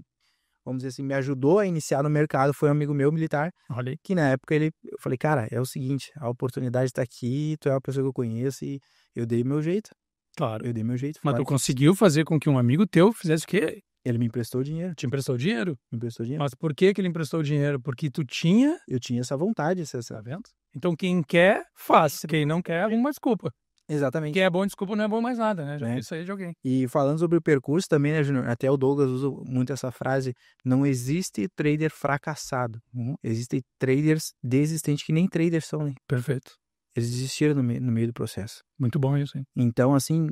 Speaker 1: vamos dizer assim, me ajudou a iniciar no mercado foi um amigo meu militar,
Speaker 2: Olha aí.
Speaker 1: que na época eu falei, cara, é o seguinte, a oportunidade tá aqui, tu é uma pessoa que eu conheço e eu dei meu jeito.
Speaker 2: Claro.
Speaker 1: Eu dei meu jeito.
Speaker 2: Mas
Speaker 1: claro
Speaker 2: tu
Speaker 1: que
Speaker 2: conseguiu fazer com que um amigo teu fizesse o quê?
Speaker 1: ele me emprestou dinheiro,
Speaker 2: Te emprestou dinheiro?
Speaker 1: me emprestou dinheiro.
Speaker 2: Mas por que ele emprestou dinheiro? Porque tu tinha,
Speaker 1: Eu tinha essa vontade,
Speaker 2: tá vendo? Então quem quer, faz. Quem não quer, arruma desculpa.
Speaker 1: Exatamente.
Speaker 2: Quem é bom, desculpa, não é bom mais nada, né? Já
Speaker 1: É.
Speaker 2: vi isso aí de alguém.
Speaker 1: E falando sobre o percurso também, né, Júnior? Até o Douglas usa muito essa frase, não existe trader fracassado. Existem traders desistentes, que nem traders são, né?
Speaker 2: Perfeito.
Speaker 1: Eles desistiram no meio do processo.
Speaker 2: Muito bom isso, hein?
Speaker 1: Então, assim,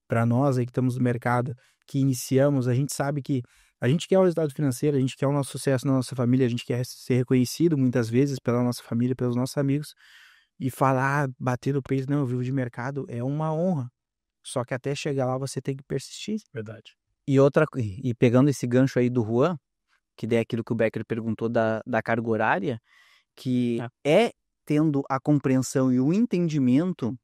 Speaker 1: para nós aí que estamos no mercado, que iniciamos, a gente sabe que a gente quer o resultado financeiro, a gente quer o nosso sucesso na nossa família, a gente quer ser reconhecido muitas vezes pela nossa família, pelos nossos amigos, e falar, bater no peito, não, eu vivo de mercado, é uma honra. Só que até chegar lá você tem que persistir.
Speaker 2: Verdade.
Speaker 3: E pegando esse gancho aí do Juan, que daí é aquilo que o Becker perguntou da carga horária, que é tendo a compreensão e o entendimento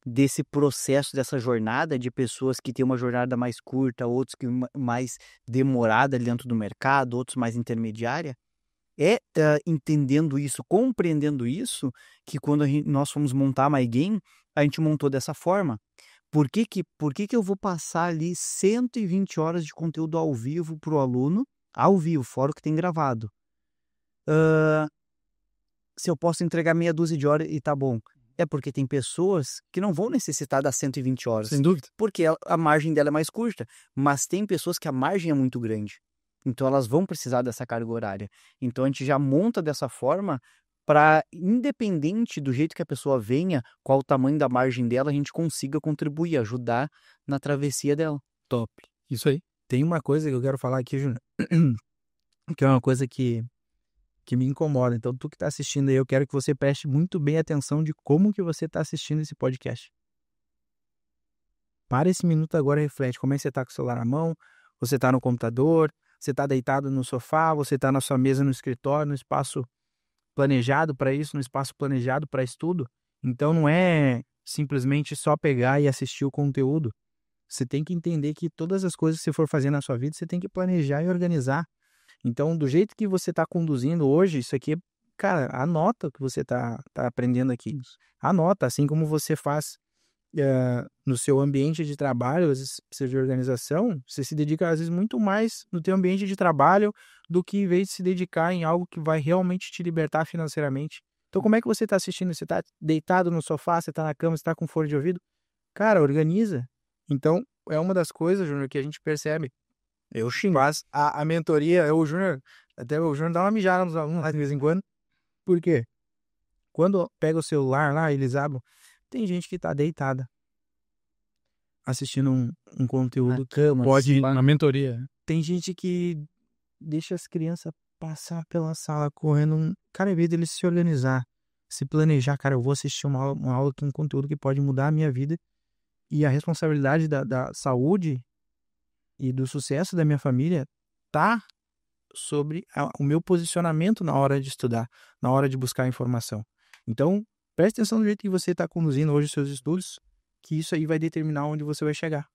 Speaker 3: desse processo, dessa jornada de pessoas que têm uma jornada mais curta, outros que mais demorada dentro do mercado, outros mais intermediária, entendendo isso, compreendendo isso, que quando nós fomos montar a MyGame, a gente montou dessa forma. Por que eu vou passar ali 120 horas de conteúdo ao vivo para o aluno, ao vivo, fora o que tem gravado? Se eu posso entregar meia dúzia de horas e tá bom. É porque tem pessoas que não vão necessitar das 120 horas.
Speaker 2: Sem dúvida.
Speaker 3: Porque a margem dela é mais curta. Mas tem pessoas que a margem é muito grande. Então elas vão precisar dessa carga horária. Então a gente já monta dessa forma para, independente do jeito que a pessoa venha, qual o tamanho da margem dela, a gente consiga contribuir, ajudar na travessia dela.
Speaker 1: Top.
Speaker 2: Isso aí.
Speaker 1: Tem uma coisa que eu quero falar aqui, Júnior, que é uma coisa que me incomoda. Então, tu que está assistindo aí, eu quero que você preste muito bem atenção de como que você está assistindo esse podcast. Para esse minuto agora e reflete. Como é que você está com o celular na mão? Você está no computador? Você está deitado no sofá? Você está na sua mesa no escritório, no espaço planejado para isso, no espaço planejado para estudo? Então, não é simplesmente só pegar e assistir o conteúdo. Você tem que entender que todas as coisas que você for fazer na sua vida, você tem que planejar e organizar. Então, do jeito que você está conduzindo hoje, isso aqui, cara, anota o que você está aprendendo aqui. Anota, assim como você faz no seu ambiente de trabalho, às vezes precisa de organização, você se dedica, às vezes, muito mais no teu ambiente de trabalho do que em vez de se dedicar em algo que vai realmente te libertar financeiramente. Então, como é que você está assistindo? Você está deitado no sofá, você está na cama, você está com fone de ouvido? Cara, organiza. Então, é uma das coisas, Júnior, que a gente percebe. Eu xingo. Mas a mentoria, até o Júnior dá uma mijada nos alunos lá de vez em quando. Por quê? Quando pega o celular lá, eles abrem, tem gente que tá deitada assistindo um conteúdo que pode ir
Speaker 2: na mentoria.
Speaker 1: Tem gente que deixa as crianças passar pela sala correndo. Cara, em vez deles se organizar, se planejar, cara, eu vou assistir uma aula com um conteúdo que pode mudar a minha vida e a responsabilidade da saúde e do sucesso da minha família tá sobre o meu posicionamento na hora de estudar, na hora de buscar informação. Então, preste atenção no jeito que você está conduzindo hoje os seus estudos, que isso aí vai determinar onde você vai chegar,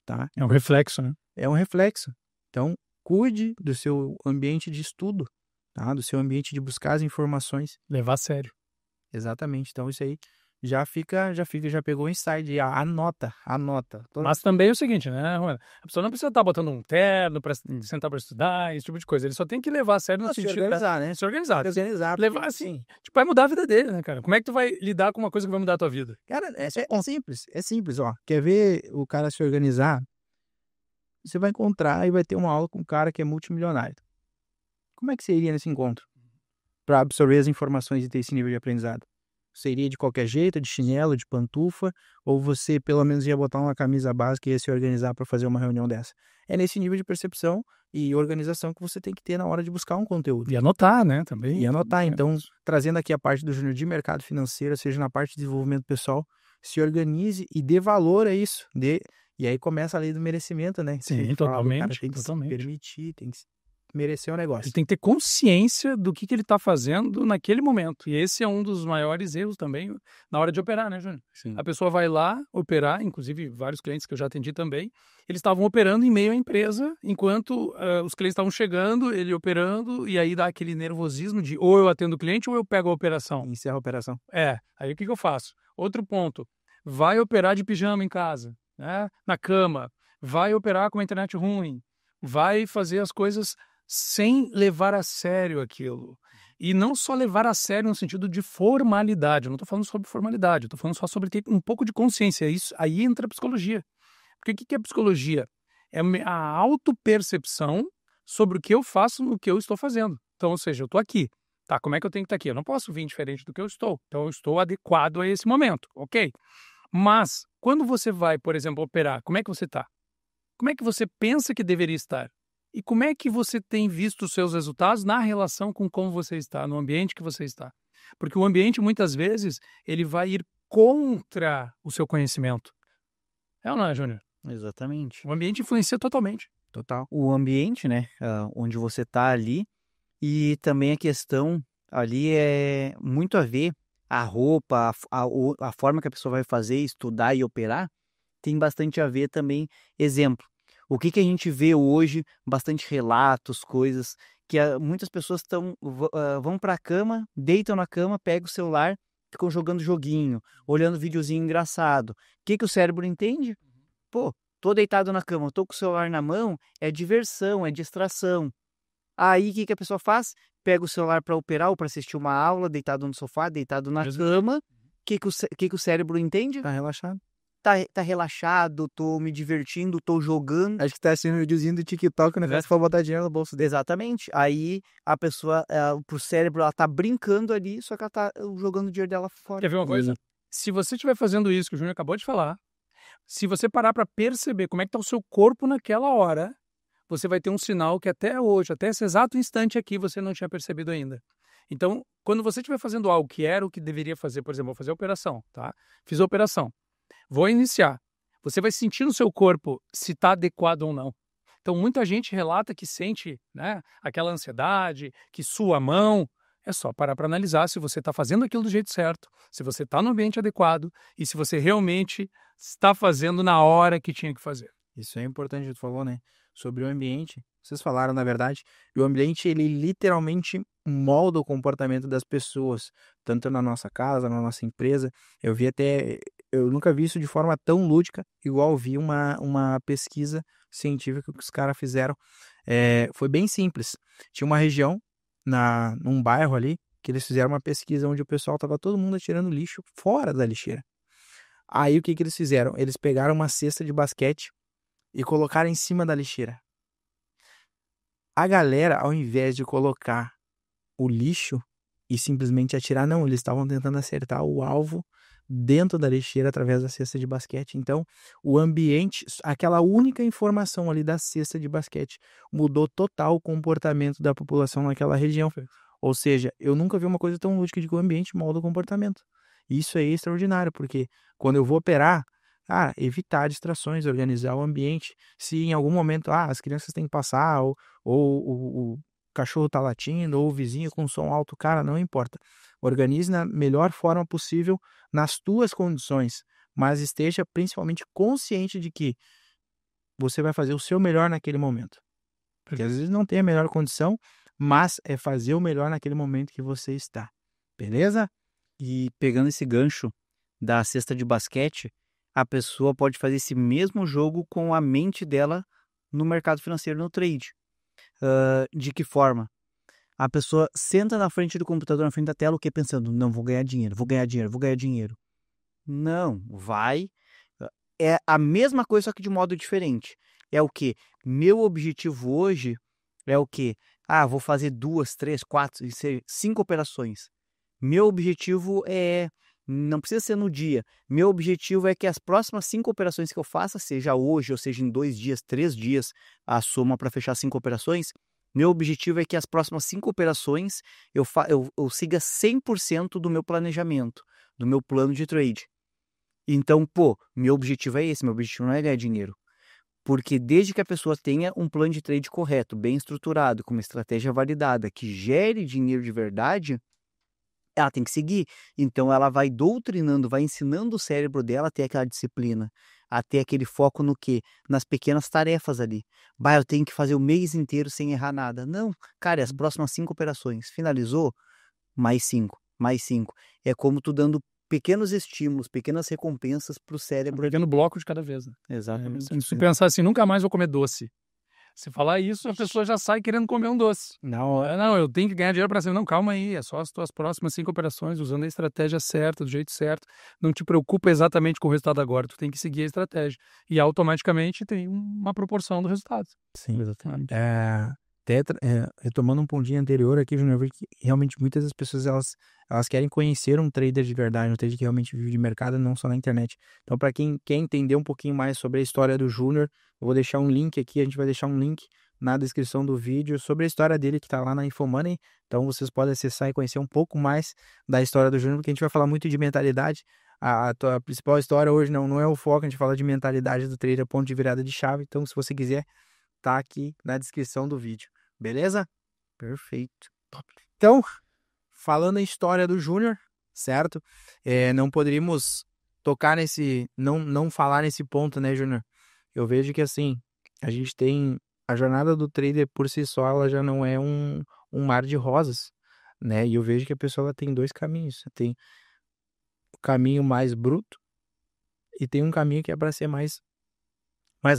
Speaker 1: tá?
Speaker 2: É um reflexo, né?
Speaker 1: É um reflexo. Então, cuide do seu ambiente de estudo, tá? Do seu ambiente de buscar as informações.
Speaker 2: Levar a sério.
Speaker 1: Exatamente. Então, isso aí já pegou o insight, anota.
Speaker 2: Mas também é o seguinte, né, Juan? A pessoa não precisa estar botando um terno para sentar para estudar, esse tipo de coisa. Ele só tem que levar a sério no sentido
Speaker 1: se organizar, né?
Speaker 2: Se organizar.
Speaker 1: Levar
Speaker 2: assim, tipo, vai mudar a vida dele, né, cara? Como é que tu vai lidar com uma coisa que vai mudar a tua vida?
Speaker 1: Cara, é simples, ó. Quer ver o cara se organizar? Você vai encontrar e vai ter uma aula com um cara que é multimilionário. Como é que você iria nesse encontro? Para absorver as informações e ter esse nível de aprendizado? Você iria de qualquer jeito, de chinelo, de pantufa, ou você pelo menos ia botar uma camisa básica e ia se organizar para fazer uma reunião dessa? É nesse nível de percepção e organização que você tem que ter na hora de buscar um conteúdo.
Speaker 2: E anotar, né, também.
Speaker 1: E anotar. Então, trazendo aqui a parte do Júnior de mercado financeiro, seja na parte de desenvolvimento pessoal, se organize e dê valor a isso. E aí começa a lei do merecimento, né?
Speaker 2: Sim,
Speaker 1: Totalmente. O cara
Speaker 2: totalmente,
Speaker 1: tem que se
Speaker 2: totalmente.
Speaker 1: permitir, tem que merecer o negócio.
Speaker 2: Ele tem que ter consciência do que ele está fazendo naquele momento. E esse é um dos maiores erros também na hora de operar, né, Júnior?
Speaker 3: Sim.
Speaker 2: A pessoa vai lá operar, inclusive vários clientes que eu já atendi também, eles estavam operando em meio à empresa, enquanto os clientes estavam chegando, ele operando, e aí dá aquele nervosismo de ou eu atendo o cliente ou eu pego a operação.
Speaker 1: Encerra a operação.
Speaker 2: Aí o que eu faço? Outro ponto, vai operar de pijama em casa, né? Na cama, vai operar com a internet ruim, vai fazer as coisas sem levar a sério aquilo. E não só levar a sério no sentido de formalidade. Eu não estou falando sobre formalidade, eu estou falando só sobre ter um pouco de consciência. Isso aí entra a psicologia. Porque o que é psicologia? É a autopercepção sobre o que eu faço no que eu estou fazendo. Então, ou seja, eu estou aqui. Tá, como é que eu tenho que estar aqui? Eu não posso vir diferente do que eu estou. Então, eu estou adequado a esse momento, ok? Mas, quando você vai, por exemplo, operar, como é que você está? Como é que você pensa que deveria estar? E como é que você tem visto os seus resultados na relação com como você está, no ambiente que você está? Porque o ambiente, muitas vezes, ele vai ir contra o seu conhecimento. É ou não é, Júnior?
Speaker 3: Exatamente.
Speaker 2: O ambiente influencia totalmente.
Speaker 1: Total.
Speaker 3: O ambiente, né, onde você está ali, e também a questão ali é muito a ver a roupa, a forma que a pessoa vai fazer, estudar e operar, tem bastante a ver também, exemplo. O que a gente vê hoje, bastante relatos, coisas, que muitas pessoas vão para a cama, deitam na cama, pegam o celular, ficam jogando joguinho, olhando videozinho engraçado. O que o cérebro entende? Pô, tô deitado na cama, tô com o celular na mão, é diversão, é distração. Aí o que a pessoa faz? Pega o celular para operar ou para assistir uma aula, deitado no sofá, deitado na cama. O que o cérebro entende?
Speaker 1: Tá relaxado.
Speaker 3: Tá relaxado, tô me divertindo, tô jogando.
Speaker 1: Acho que tá assistindo um videozinho do TikTok, né? Se for botar dinheiro no bolso dele.
Speaker 3: Exatamente. Aí a pessoa, pro cérebro, ela tá brincando ali, só que ela tá jogando o dinheiro dela fora.
Speaker 2: Quer ver uma coisa? Se você estiver fazendo isso que o Júnior acabou de falar, se você parar para perceber como é que tá o seu corpo naquela hora, você vai ter um sinal que até hoje, até esse exato instante aqui, você não tinha percebido ainda. Então, quando você estiver fazendo algo que era o que deveria fazer, por exemplo, vou fazer a operação, tá? Fiz a operação. Vou iniciar. Você vai sentir no seu corpo se está adequado ou não. Então, muita gente relata que sente, né, aquela ansiedade, que sua a mão. É só parar para analisar se você está fazendo aquilo do jeito certo, se você está no ambiente adequado e se você realmente está fazendo na hora que tinha que fazer.
Speaker 1: Isso é importante, que tu falou, né? Sobre o ambiente. Vocês falaram, na verdade, e o ambiente, ele literalmente molda o comportamento das pessoas, tanto na nossa casa, na nossa empresa. Eu nunca vi isso de forma tão lúdica, igual vi uma pesquisa científica que os caras fizeram. Foi bem simples. Tinha uma região, num bairro ali, que eles fizeram uma pesquisa onde o pessoal estava todo mundo atirando lixo fora da lixeira. Aí o que eles fizeram? Eles pegaram uma cesta de basquete e colocaram em cima da lixeira. A galera, ao invés de colocar o lixo e simplesmente atirar, não, eles estavam tentando acertar o alvo dentro da lixeira através da cesta de basquete. Então, o ambiente, aquela única informação ali da cesta de basquete, mudou total o comportamento da população naquela região. Ou seja, eu nunca vi uma coisa tão lúdica de que o ambiente molda o comportamento. Isso é extraordinário, porque quando eu vou operar, evitar distrações, organizar o ambiente. Se em algum momento, as crianças têm que passar, ou o cachorro tá latindo, ou o vizinho com som alto, cara, não importa. Organize na melhor forma possível, nas tuas condições, mas esteja principalmente consciente de que você vai fazer o seu melhor naquele momento. Porque às vezes não tem a melhor condição, mas é fazer o melhor naquele momento que você está. Beleza?
Speaker 3: E pegando esse gancho da cesta de basquete, a pessoa pode fazer esse mesmo jogo com a mente dela no mercado financeiro, no trade. De que forma? A pessoa senta na frente do computador, na frente da tela, o que? Pensando, não, vou ganhar dinheiro, vou ganhar dinheiro, vou ganhar dinheiro. Não, vai. É a mesma coisa, só que de modo diferente. É o que? Meu objetivo hoje é o que? Vou fazer 2, 3, 4, 5 operações. Meu objetivo não precisa ser no dia. Meu objetivo é que as próximas 5 operações que eu faça, seja hoje ou seja em 2 dias, 3 dias, a soma para fechar 5 operações, meu objetivo é que as próximas 5 operações eu siga 100% do meu planejamento, do meu plano de trade. Então, meu objetivo é esse, meu objetivo não é ganhar dinheiro. Porque desde que a pessoa tenha um plano de trade correto, bem estruturado, com uma estratégia validada, que gere dinheiro de verdade, ela tem que seguir. Então ela vai doutrinando, vai ensinando o cérebro dela a ter aquela disciplina, a ter aquele foco no quê? Nas pequenas tarefas ali. Eu tenho que fazer o mês inteiro sem errar nada. Não, cara, as próximas 5 operações. Finalizou? Mais 5, mais 5. É como tu dando pequenos estímulos, pequenas recompensas para o cérebro.
Speaker 2: Um pequeno bloco de cada vez, né?
Speaker 3: Exatamente.
Speaker 2: Se pensar assim, nunca mais vou comer doce. Se falar isso, a pessoa já sai querendo comer um doce. Não, eu tenho que ganhar dinheiro para cima. Não, calma aí, é só as tuas próximas 5 operações, usando a estratégia certa, do jeito certo. Não te preocupa exatamente com o resultado agora, tu tem que seguir a estratégia. E automaticamente tem uma proporção do resultado.
Speaker 1: Sim.
Speaker 2: Exatamente.
Speaker 1: Retomando um pontinho anterior aqui, Júnior, eu vi que realmente muitas das pessoas elas querem conhecer um trader de verdade, um trader que realmente vive de mercado, não só na internet. Então, para quem quer entender um pouquinho mais sobre a história do Júnior, eu vou deixar um link aqui, a gente vai deixar um link na descrição do vídeo sobre a história dele que está lá na Infomoney. Então, vocês podem acessar e conhecer um pouco mais da história do Júnior, porque a gente vai falar muito de mentalidade. A principal história hoje não é o foco, a gente fala de mentalidade do trader, ponto de virada de chave. Então, se você quiser, tá aqui na descrição do vídeo. Beleza?
Speaker 3: Perfeito.
Speaker 1: Então, falando em história do Júnior, certo? Não poderíamos tocar não falar nesse ponto, né, Júnior? Eu vejo que assim, a gente tem a jornada do trader por si só, ela já não é um mar de rosas, né? E eu vejo que a pessoa ela tem 2 caminhos. Tem o caminho mais bruto e tem um caminho que é para ser mais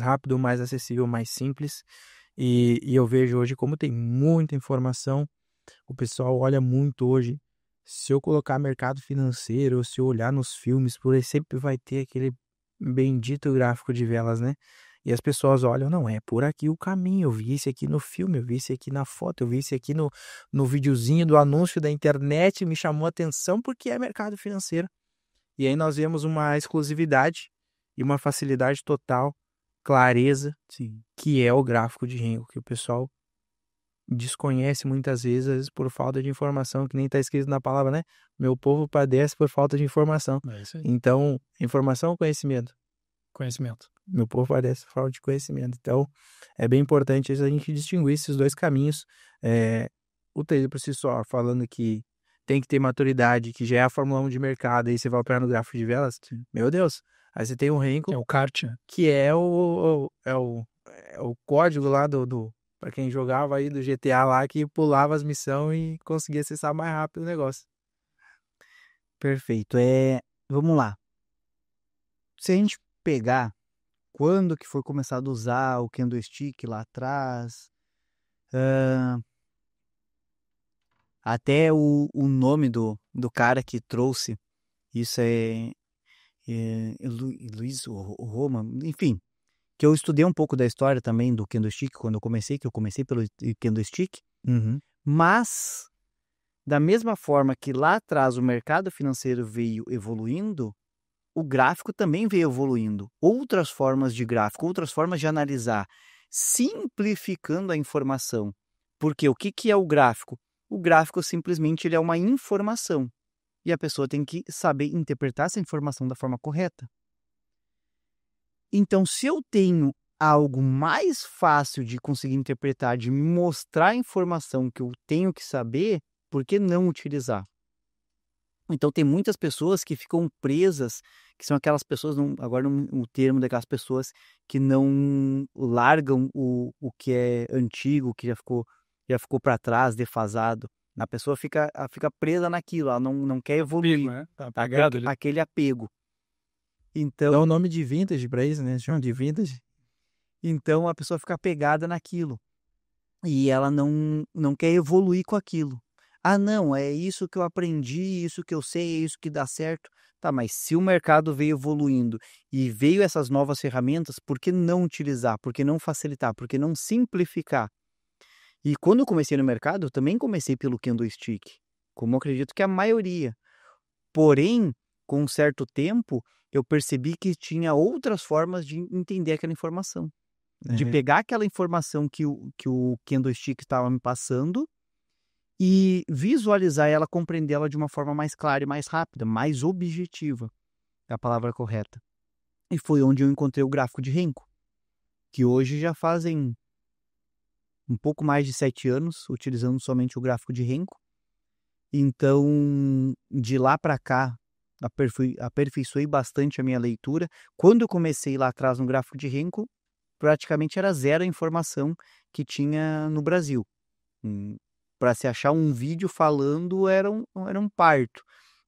Speaker 1: rápido, mais acessível, mais simples. E eu vejo hoje como tem muita informação, o pessoal olha muito hoje. Se eu colocar mercado financeiro, se eu olhar nos filmes, por aí sempre vai ter aquele bendito gráfico de velas, né? E as pessoas olham, não, é por aqui o caminho, eu vi esse aqui no filme, eu vi esse aqui na foto, eu vi esse aqui no videozinho do anúncio da internet, me chamou a atenção porque é mercado financeiro. E aí nós vemos uma exclusividade e uma facilidade total, clareza,
Speaker 3: Sim.
Speaker 1: que é o gráfico de Henkel, que o pessoal desconhece muitas vezes por falta de informação, que nem está escrito na palavra, né? Meu povo padece por falta de informação.
Speaker 2: É isso aí.
Speaker 1: Então, informação ou conhecimento?
Speaker 2: Conhecimento.
Speaker 1: Meu povo padece por falta de conhecimento. Então, é bem importante a gente distinguir esses 2 caminhos. O trader por si só, falando que tem que ter maturidade, que já é a Fórmula 1 de mercado, aí você vai operar no gráfico de velas, meu Deus. Aí você tem um Henkel,
Speaker 2: É o kart, né?
Speaker 1: que é o código lá para quem jogava aí do GTA lá, que pulava as missões e conseguia acessar mais rápido o negócio.
Speaker 3: Perfeito. Vamos lá. Se a gente pegar quando que foi começado a usar o candlestick lá atrás, até o nome do cara que trouxe, isso é Luiz Roma, enfim, que eu estudei um pouco da história também do candlestick quando eu comecei, que eu comecei pelo candlestick, mas da mesma forma que lá atrás o mercado financeiro veio evoluindo, o gráfico também veio evoluindo. Outras formas de gráfico, outras formas de analisar, simplificando a informação. Porque o que é o gráfico? O gráfico simplesmente ele é uma informação. E a pessoa tem que saber interpretar essa informação da forma correta. Então, se eu tenho algo mais fácil de conseguir interpretar, de me mostrar a informação que eu tenho que saber, por que não utilizar? Então, tem muitas pessoas que ficam presas, que são aquelas pessoas, agora o termo daquelas pessoas que não largam o que é antigo, que já ficou para trás, defasado. A pessoa fica presa naquilo, ela não quer evoluir.
Speaker 2: Apego, né? Tá apegado ali.
Speaker 3: Aquele apego. Então,
Speaker 1: Dá o nome de vintage para isso, né? Chama de vintage.
Speaker 3: Então, a pessoa fica apegada naquilo. E ela não quer evoluir com aquilo. Ah, não, é isso que eu aprendi, isso que eu sei, é isso que dá certo. Tá, mas se o mercado veio evoluindo e veio essas novas ferramentas, por que não utilizar? Por que não facilitar? Por que não simplificar? E quando eu comecei no mercado, eu também comecei pelo candlestick. como eu acredito que a maioria. Porém, com um certo tempo, eu percebi que tinha outras formas de entender aquela informação. De pegar aquela informação que o candlestick estava me passando e visualizar ela, compreender ela de uma forma mais clara e mais rápida, mais objetiva, é a palavra correta. E foi onde eu encontrei o gráfico de Renko, que hoje já fazem um pouco mais de 7 anos, utilizando somente o gráfico de Renko. Então, de lá para cá, aperfeiçoei bastante a minha leitura. Quando eu comecei lá atrás no gráfico de Renko, praticamente era zero a informação que tinha no Brasil. Para se achar um vídeo falando era um parto.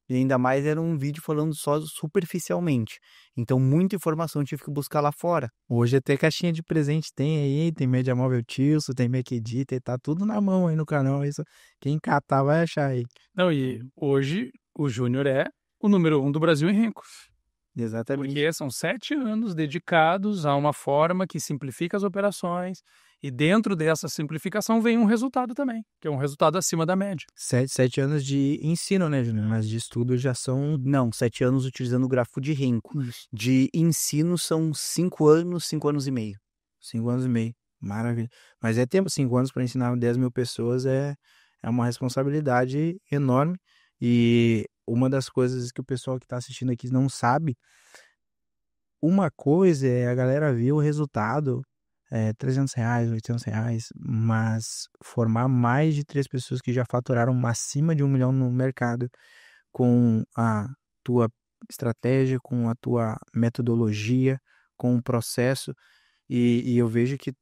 Speaker 3: E ainda mais era um vídeo falando só superficialmente. Então, muita informação eu tive que buscar lá fora.
Speaker 1: Hoje até caixinha de presente tem aí, tem Média Móvel Tilson, tem Mac Editor, tá tudo na mão aí no canal. Isso, quem catar vai achar aí.
Speaker 2: Não, e hoje o Júnior é o número 1 do Brasil em Renko.
Speaker 3: Exatamente.
Speaker 2: Porque são 7 anos dedicados a uma forma que simplifica as operações e dentro dessa simplificação vem um resultado também, que é um resultado acima da média.
Speaker 1: 7 anos de ensino, né, Júnior? Mas de estudo já são...
Speaker 3: Não, 7 anos utilizando o gráfico de Renko. De ensino são 5 anos, 5 anos e meio.
Speaker 1: 5 anos e meio, maravilha. Mas é tempo, 5 anos para ensinar 10 mil pessoas é uma responsabilidade enorme. E uma das coisas que o pessoal que está assistindo aqui não sabe, uma coisa é a galera ver o resultado, R$300, R$800, mas formar mais de 3 pessoas que já faturaram acima de 1 milhão no mercado com a tua estratégia, com a tua metodologia, com o processo, e eu vejo que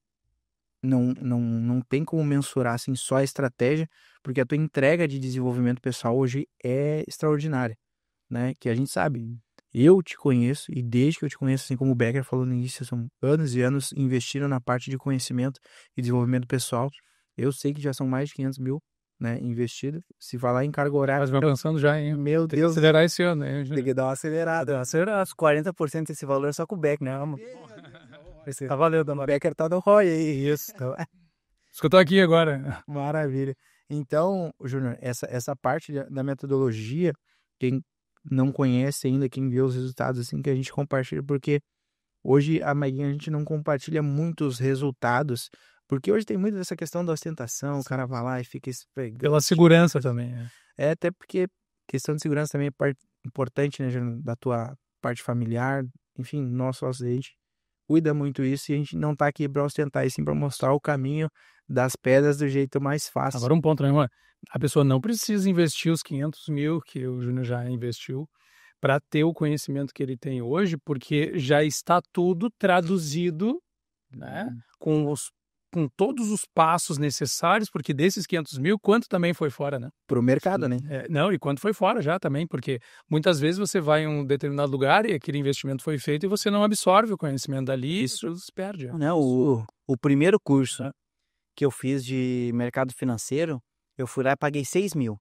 Speaker 1: não tem como mensurar assim, só a estratégia, porque a tua entrega de desenvolvimento pessoal hoje é extraordinária, né? Que a gente sabe, eu te conheço e desde que eu te conheço, assim como o Becker falou no início, são anos e anos investindo na parte de conhecimento e desenvolvimento pessoal. Eu sei que já são mais de 500 mil, né, investido. Se falar em carga horária...
Speaker 2: Mas vai pensando já, hein?
Speaker 1: Meu
Speaker 2: Tem que
Speaker 1: Deus,
Speaker 2: acelerar esse ano, hein?
Speaker 1: tem que dar uma acelerada.
Speaker 3: Acelerar, 40% desse valor é só com o Beck, né?
Speaker 1: Tá valendo, o Becker tá no ROI aí, isso. Então...
Speaker 2: Isso que eu tô aqui agora.
Speaker 1: Maravilha. Então, Júnior, essa parte da metodologia, quem não conhece ainda, quem vê os resultados assim, que a gente compartilha, porque hoje a Maguinha a gente não compartilha muitos resultados, porque hoje tem muito dessa questão da ostentação, o cara vai lá e fica esfregando.
Speaker 2: Pela segurança também.
Speaker 1: Até porque questão de segurança também é parte importante, né, Júnior, da tua parte familiar, enfim, nosso acidente cuida muito isso e a gente não tá aqui para ostentar, e sim para mostrar o caminho das pedras do jeito mais fácil.
Speaker 2: Agora um ponto, né, irmã? A pessoa não precisa investir os 500 mil que o Júnior já investiu para ter o conhecimento que ele tem hoje, porque já está tudo traduzido, né, com todos os passos necessários, porque desses 500 mil, quanto também foi fora, né?
Speaker 1: Pro mercado, né?
Speaker 2: Não, e quanto foi fora já também, porque muitas vezes você vai em um determinado lugar e aquele investimento foi feito e você não absorve o conhecimento dali, isso se perde.
Speaker 3: Não, o primeiro curso que eu fiz de mercado financeiro, eu fui lá e paguei 6 mil.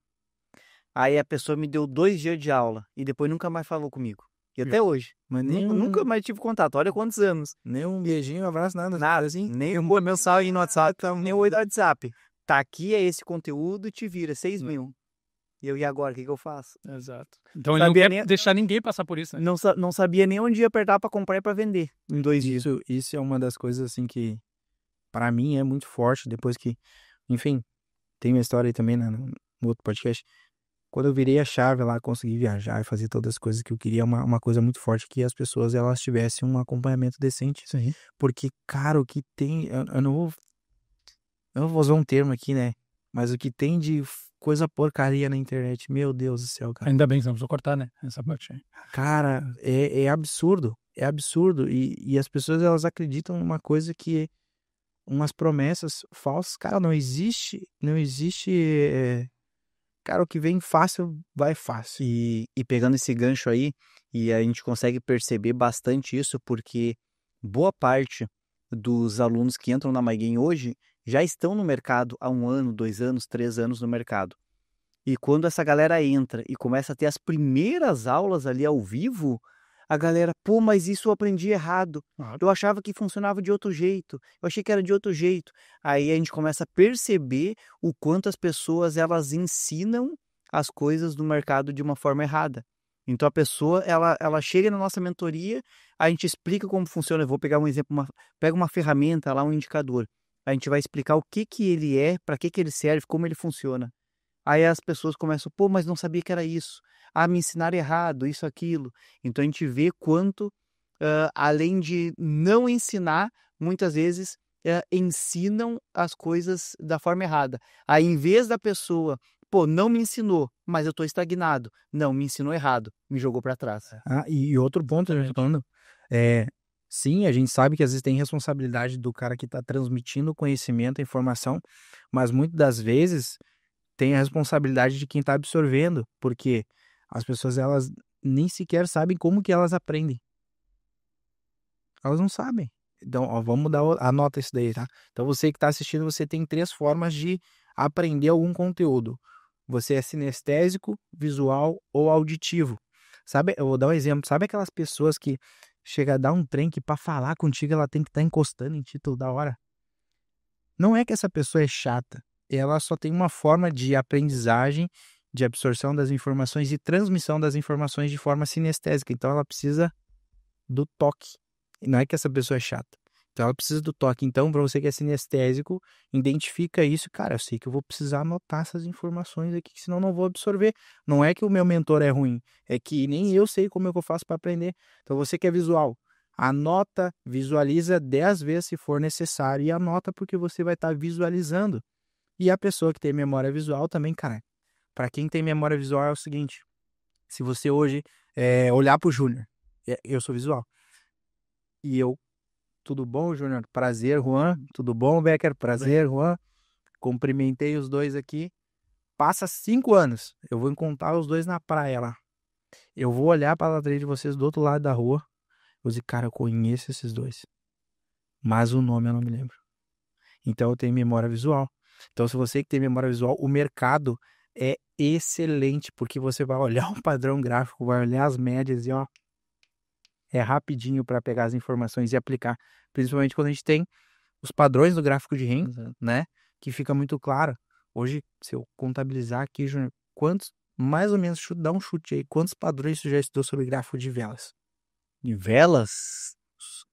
Speaker 3: Aí a pessoa me deu 2 dias de aula e depois nunca mais falou comigo. E até hoje. Mas nunca mais tive contato. Olha quantos anos.
Speaker 1: Nem um beijinho, um abraço, nada.
Speaker 3: Nada, assim. Nem um mensagem no WhatsApp. Nem o WhatsApp. Tá aqui, é esse conteúdo e te vira 6 mil. E agora, o que eu faço?
Speaker 2: Exato. Então ele não quer deixar ninguém passar por isso, né?
Speaker 3: Não sabia nem onde ia apertar para comprar e para vender em 2 dias.
Speaker 1: Isso é uma das coisas assim que para mim é muito forte, depois que, enfim, tem uma história aí também no outro podcast. Quando eu virei a chave lá, consegui viajar e fazer todas as coisas que eu queria, uma coisa muito forte, que as pessoas elas tivessem um acompanhamento decente.
Speaker 2: Sim.
Speaker 1: Porque, cara, o que tem, eu não vou usar um termo aqui, né? Mas o que tem de coisa porcaria na internet, meu Deus do céu, cara.
Speaker 2: Ainda bem que não precisou cortar, né? Essa parte aí.
Speaker 1: Cara, é absurdo, é absurdo. E as pessoas, elas acreditam numa coisa que, umas promessas falsas, cara, não existe, cara, o que vem fácil, vai fácil.
Speaker 3: E pegando esse gancho aí, e a gente consegue perceber bastante isso, porque boa parte dos alunos que entram na MyGain hoje já estão no mercado há 1 ano, 2 anos, 3 anos no mercado. E quando essa galera entra e começa a ter as primeiras aulas ali ao vivo, a galera, pô, mas isso eu aprendi errado. Eu achava que funcionava de outro jeito. Eu achei que era de outro jeito. Aí a gente começa a perceber o quanto as pessoas, elas ensinam as coisas do mercado de uma forma errada. Então a pessoa, ela chega na nossa mentoria, a gente explica como funciona. Eu vou pegar um exemplo, pega uma ferramenta lá, um indicador. A gente vai explicar o que ele é, para que ele serve, como ele funciona. Aí as pessoas começam, pô, mas não sabia que era isso. Ah, me ensinaram errado, isso, aquilo. Então a gente vê quanto, além de não ensinar, muitas vezes ensinam as coisas da forma errada. Aí em vez da pessoa, pô, não me ensinou, mas eu estou estagnado. Não, me ensinou errado, me jogou para trás.
Speaker 1: E outro ponto, eu falando, sim, a gente sabe que às vezes tem responsabilidade do cara que está transmitindo o conhecimento, a informação, mas muitas das vezes tem a responsabilidade de quem está absorvendo, porque as pessoas, elas nem sequer sabem como que elas aprendem. Elas não sabem. Então, ó, vamos dar, anota isso daí, tá? Então, você que está assistindo, você tem 3 formas de aprender algum conteúdo. Você é sinestésico, visual ou auditivo. Sabe, eu vou dar um exemplo. Sabe aquelas pessoas que chega a dar um trem que para falar contigo ela tem que estar encostando em ti toda hora? Não é que essa pessoa é chata. Ela só tem uma forma de aprendizagem, de absorção das informações e transmissão das informações de forma sinestésica. Então, ela precisa do toque. E não é que essa pessoa é chata. Então, ela precisa do toque. Então, para você que é sinestésico, identifica isso. Cara, eu sei que eu vou precisar anotar essas informações aqui, senão eu não vou absorver. Não é que o meu mentor é ruim. É que nem eu sei como é que eu faço para aprender. Então, você que é visual, anota, visualiza 10 vezes se for necessário. E anota porque você vai estar visualizando. E a pessoa que tem memória visual também, cara. Para quem tem memória visual é o seguinte. Se você hoje olhar para o Júnior, eu sou visual. E eu, tudo bom, Júnior? Prazer, Juan. Tudo bom, Becker? Prazer, Juan. Cumprimentei os dois aqui. Passa 5 anos. Eu vou encontrar os dois na praia lá. Eu vou olhar para a lateral de vocês do outro lado da rua. Vou dizer, cara, eu conheço esses dois. Mas o nome eu não me lembro. Então eu tenho memória visual. Então, se você que tem memória visual, o mercado é excelente, porque você vai olhar um padrão gráfico, vai olhar as médias e ó, é rapidinho para pegar as informações e aplicar. Principalmente quando a gente tem os padrões do gráfico de renda, né? Que fica muito claro. Hoje, se eu contabilizar aqui, Júnior, quantos, mais ou menos, dá um chute aí, quantos padrões você já estudou sobre gráfico de velas?
Speaker 3: De velas,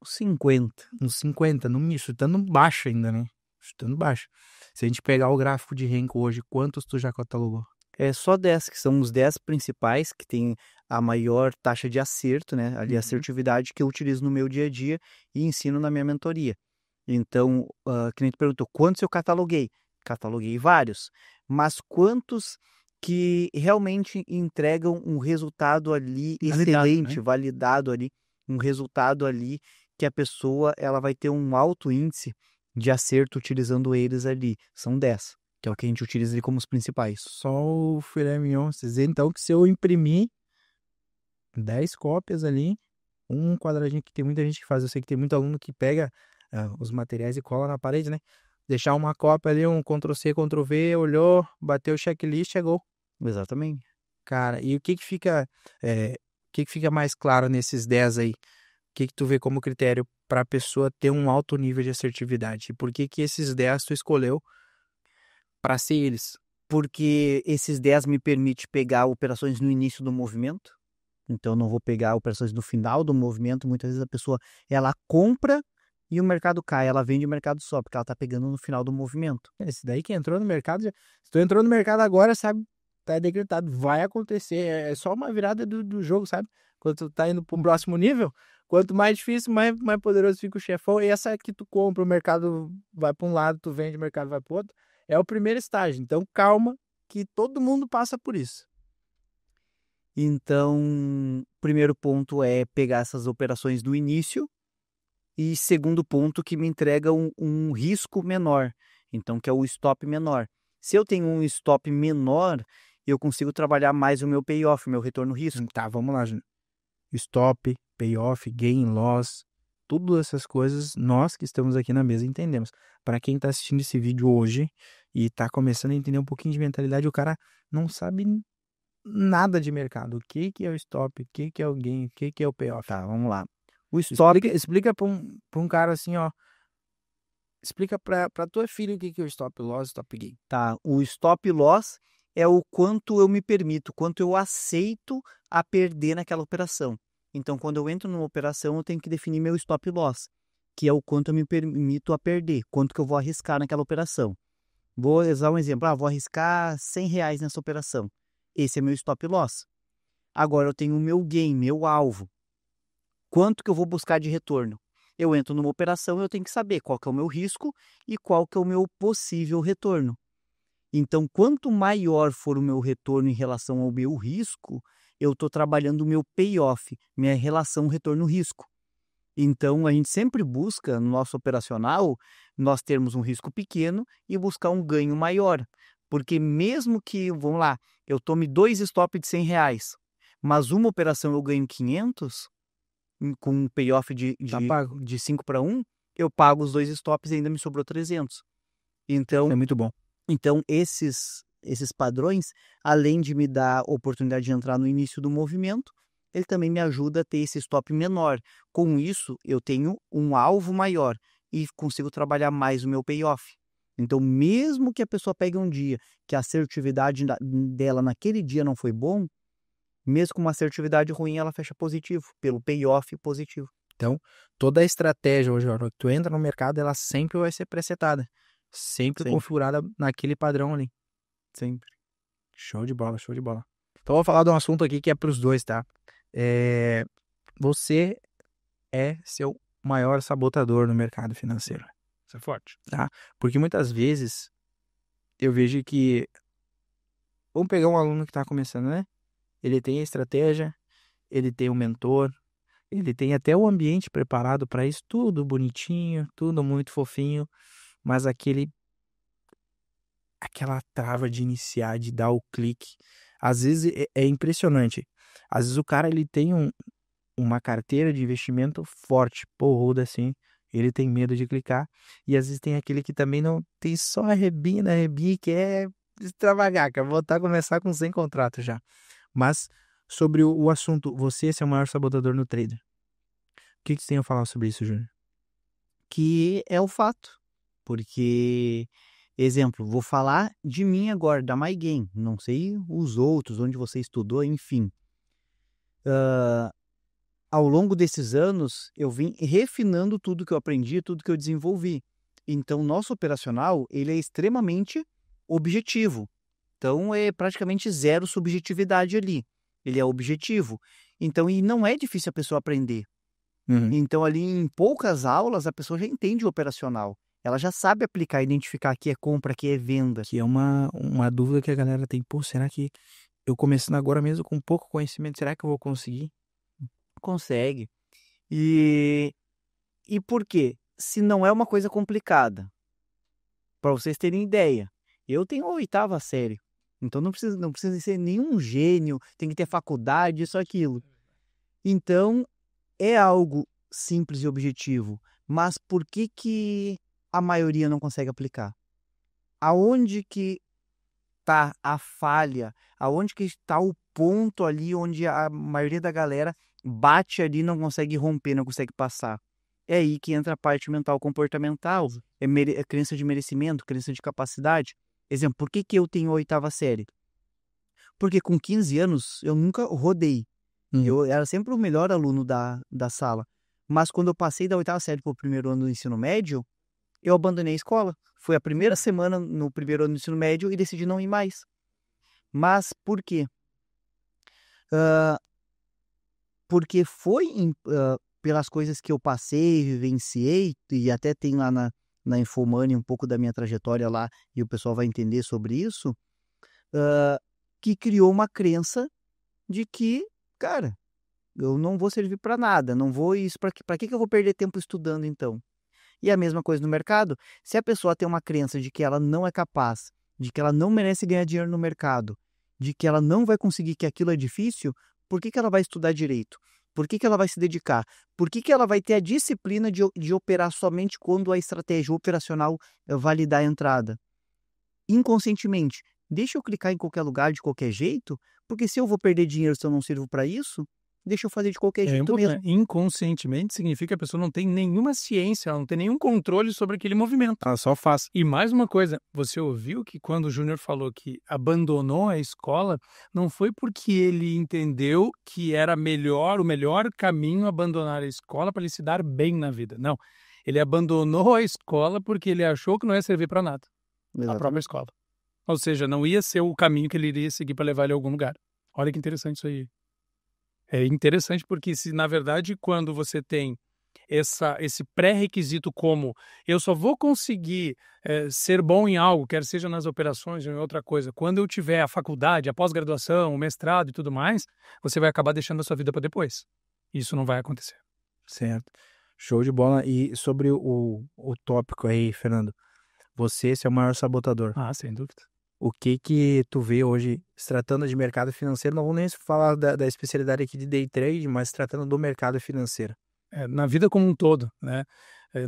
Speaker 3: 50.
Speaker 1: Uns 50, chutando baixo ainda, né? Chutando baixo. Se a gente pegar o gráfico de Renko hoje, quantos tu já catalogou?
Speaker 3: É só 10, que são os 10 principais, que tem a maior taxa de acerto, né? Ali, assertividade, que eu utilizo no meu dia a dia e ensino na minha mentoria. Então, que nem tu perguntou, quantos eu cataloguei? Cataloguei vários. Mas quantos que realmente entregam um resultado ali excelente, validado ali, um resultado ali que a pessoa ela vai ter um alto índice de acerto utilizando eles ali. São 10, que é o que a gente utiliza ali como os principais.
Speaker 1: Só o filé mignon. Vocês dizem, então, que se eu imprimir 10 cópias ali, um quadradinho, que tem muita gente que faz, eu sei que tem muito aluno que pega os materiais e cola na parede, né? Deixar uma cópia ali, um Ctrl+C, Ctrl+V, olhou, bateu o checklist, chegou.
Speaker 3: Exatamente.
Speaker 1: Cara, e o que fica mais claro nesses 10 aí? O que tu vê como critério para a pessoa ter um alto nível de assertividade? E por que esses 10 tu escolheu para ser eles?
Speaker 3: Porque esses 10 me permite pegar operações no início do movimento. Então, eu não vou pegar operações no final do movimento. Muitas vezes a pessoa, ela compra e o mercado cai. Ela vende, o mercado sobe, porque ela está pegando no final do movimento.
Speaker 1: Esse daí que entrou no mercado, se tu entrou no mercado agora, sabe, tá decretado, vai acontecer. É só uma virada do jogo, sabe? Quando tu tá indo para um próximo nível, quanto mais difícil, mais poderoso fica o chefão. E essa que tu compra, o mercado vai para um lado, tu vende, o mercado vai para o outro. É o primeiro estágio. Então, calma, que todo mundo passa por isso.
Speaker 3: Então, o primeiro ponto é pegar essas operações no início. E segundo ponto, que me entrega um risco menor. Então, que é o stop menor. Se eu tenho um stop menor, eu consigo trabalhar mais o meu payoff, o meu retorno risco.
Speaker 1: Tá, vamos lá, Júnior. Stop, payoff, gain, loss, tudo essas coisas, nós que estamos aqui na mesa entendemos. Para quem está assistindo esse vídeo hoje e está começando a entender um pouquinho de mentalidade, o cara não sabe nada de mercado. O que é o stop, o que é o gain, o que é o payoff.
Speaker 3: Tá, vamos lá.
Speaker 1: O stop, explica para um cara assim, ó. Explica para tua filha o que é o stop loss, stop gain.
Speaker 3: Tá, o stop loss, é o quanto eu me permito, quanto eu aceito a perder naquela operação. Então, quando eu entro numa operação, eu tenho que definir meu stop loss, que é o quanto eu me permito a perder, quanto que eu vou arriscar naquela operação. Vou usar um exemplo, vou arriscar R$100 nessa operação. Esse é meu stop loss. Agora eu tenho o meu gain, meu alvo. Quanto que eu vou buscar de retorno? Eu entro numa operação, eu tenho que saber qual que é o meu risco e qual que é o meu possível retorno. Então, quanto maior for o meu retorno em relação ao meu risco, eu estou trabalhando o meu payoff, minha relação retorno-risco. Então, a gente sempre busca, no nosso operacional, nós termos um risco pequeno e buscar um ganho maior. Porque mesmo que, vamos lá, eu tome 2 stops de R$100, mas uma operação eu ganho 500, com um payoff
Speaker 1: Tá pago.
Speaker 3: de 5 para 1, eu pago os 2 stops e ainda me sobrou 300. Então,
Speaker 1: É muito bom.
Speaker 3: Então, esses padrões, além de me dar oportunidade de entrar no início do movimento, ele também me ajuda a ter esse stop menor. Com isso, eu tenho um alvo maior e consigo trabalhar mais o meu payoff. Então, mesmo que a pessoa pegue um dia que a assertividade dela naquele dia não foi bom, mesmo com uma assertividade ruim, ela fecha positivo, pelo payoff positivo.
Speaker 1: Então, toda a estratégia hoje, que tu entra no mercado, ela sempre vai ser presetada. Sempre configurada naquele padrão ali.
Speaker 3: Sempre.
Speaker 1: Show de bola, show de bola. Então, eu vou falar de um assunto aqui que é para os dois, tá? Você é seu maior sabotador no mercado financeiro.
Speaker 2: Isso é forte.
Speaker 1: Tá? Porque muitas vezes eu vejo que... Vamos pegar um aluno que está começando, né? Ele tem a estratégia, ele tem um mentor, ele tem até o ambiente preparado para isso, tudo bonitinho, tudo muito fofinho, mas aquela trava de iniciar, de dar o clique, às vezes é impressionante. Às vezes o cara ele tem uma carteira de investimento forte, porruda assim, ele tem medo de clicar, e às vezes tem aquele que também não tem, só arrebia, que quer extravagar, quer começar com 100 contratos já. Mas sobre o assunto, você é o maior sabotador no trader. O que você tem a falar sobre isso, Júnior?
Speaker 3: Que é o fato. Porque, exemplo, vou falar de mim agora, da MyGame. Não sei os outros, onde você estudou, enfim. Ao longo desses anos, eu vim refinando tudo que eu aprendi, tudo que eu desenvolvi. Então, nosso operacional, ele é extremamente objetivo. Então, é praticamente zero subjetividade ali. Ele é objetivo. Então, e não é difícil a pessoa aprender. Então, ali em poucas aulas, a pessoa já entende o operacional. Ela já sabe aplicar, identificar que é compra, que é venda.
Speaker 1: Que é uma dúvida que a galera tem. Pô, será que eu começando agora mesmo com pouco conhecimento, será que eu vou conseguir?
Speaker 3: Consegue. E por quê? Se não é uma coisa complicada. Para vocês terem ideia, eu tenho a 8ª série. Então não precisa ser nenhum gênio, tem que ter faculdade, isso, aquilo. Então, é algo simples e objetivo. Mas por que a maioria não consegue aplicar? Aonde que está a falha? Aonde que está o ponto ali onde a maioria da galera bate ali e não consegue romper, não consegue passar? É aí que entra a parte mental comportamental, é crença de merecimento, crença de capacidade. Exemplo, por que eu tenho a 8ª série? Porque com 15 anos eu nunca rodei. Eu era sempre o melhor aluno da sala. Mas quando eu passei da 8ª série para o primeiro ano do ensino médio, eu abandonei a escola. Foi a primeira semana no primeiro ano do ensino médio e decidi não ir mais. Mas por quê? Porque foi pelas coisas que eu passei, vivenciei, e até tem lá na Infomoney um pouco da minha trajetória lá, e o pessoal vai entender sobre isso, que criou uma crença de que, cara, eu não vou servir para nada, não vou isso, para que eu vou perder tempo estudando então? E a mesma coisa no mercado, se a pessoa tem uma crença de que ela não é capaz, de que ela não merece ganhar dinheiro no mercado, de que ela não vai conseguir, que aquilo é difícil, por que ela vai estudar direito? Por que ela vai se dedicar? Por que ela vai ter a disciplina de operar somente quando a estratégia operacional validar a entrada? Inconscientemente, deixa eu clicar em qualquer lugar de qualquer jeito, porque se eu vou perder dinheiro se eu não sirvo para isso, deixa eu fazer de qualquer jeito mesmo.
Speaker 2: Inconscientemente significa que a pessoa não tem nenhuma ciência, ela não tem nenhum controle sobre aquele movimento.
Speaker 1: Ela só faz.
Speaker 2: E mais uma coisa, você ouviu que quando o Júnior falou que abandonou a escola, não foi porque ele entendeu que era o melhor caminho abandonar a escola para ele se dar bem na vida. Não. Ele abandonou a escola porque ele achou que não ia servir para nada. A própria escola. Ou seja, não ia ser o caminho que ele iria seguir para levar ele a algum lugar. Olha que interessante isso aí. É interessante porque, se na verdade, quando você tem esse pré-requisito como eu só vou conseguir ser bom em algo, quer seja nas operações ou em outra coisa, quando eu tiver a faculdade, a pós-graduação, o mestrado e tudo mais, você vai acabar deixando a sua vida para depois. Isso não vai acontecer.
Speaker 1: Certo. Show de bola. E sobre o tópico aí, Fernando, você é o maior sabotador.
Speaker 2: Ah, sem dúvida.
Speaker 1: O que tu vê hoje, se tratando de mercado financeiro, não vou nem falar da especialidade aqui de day trade, mas tratando do mercado financeiro.
Speaker 2: Na vida como um todo, né?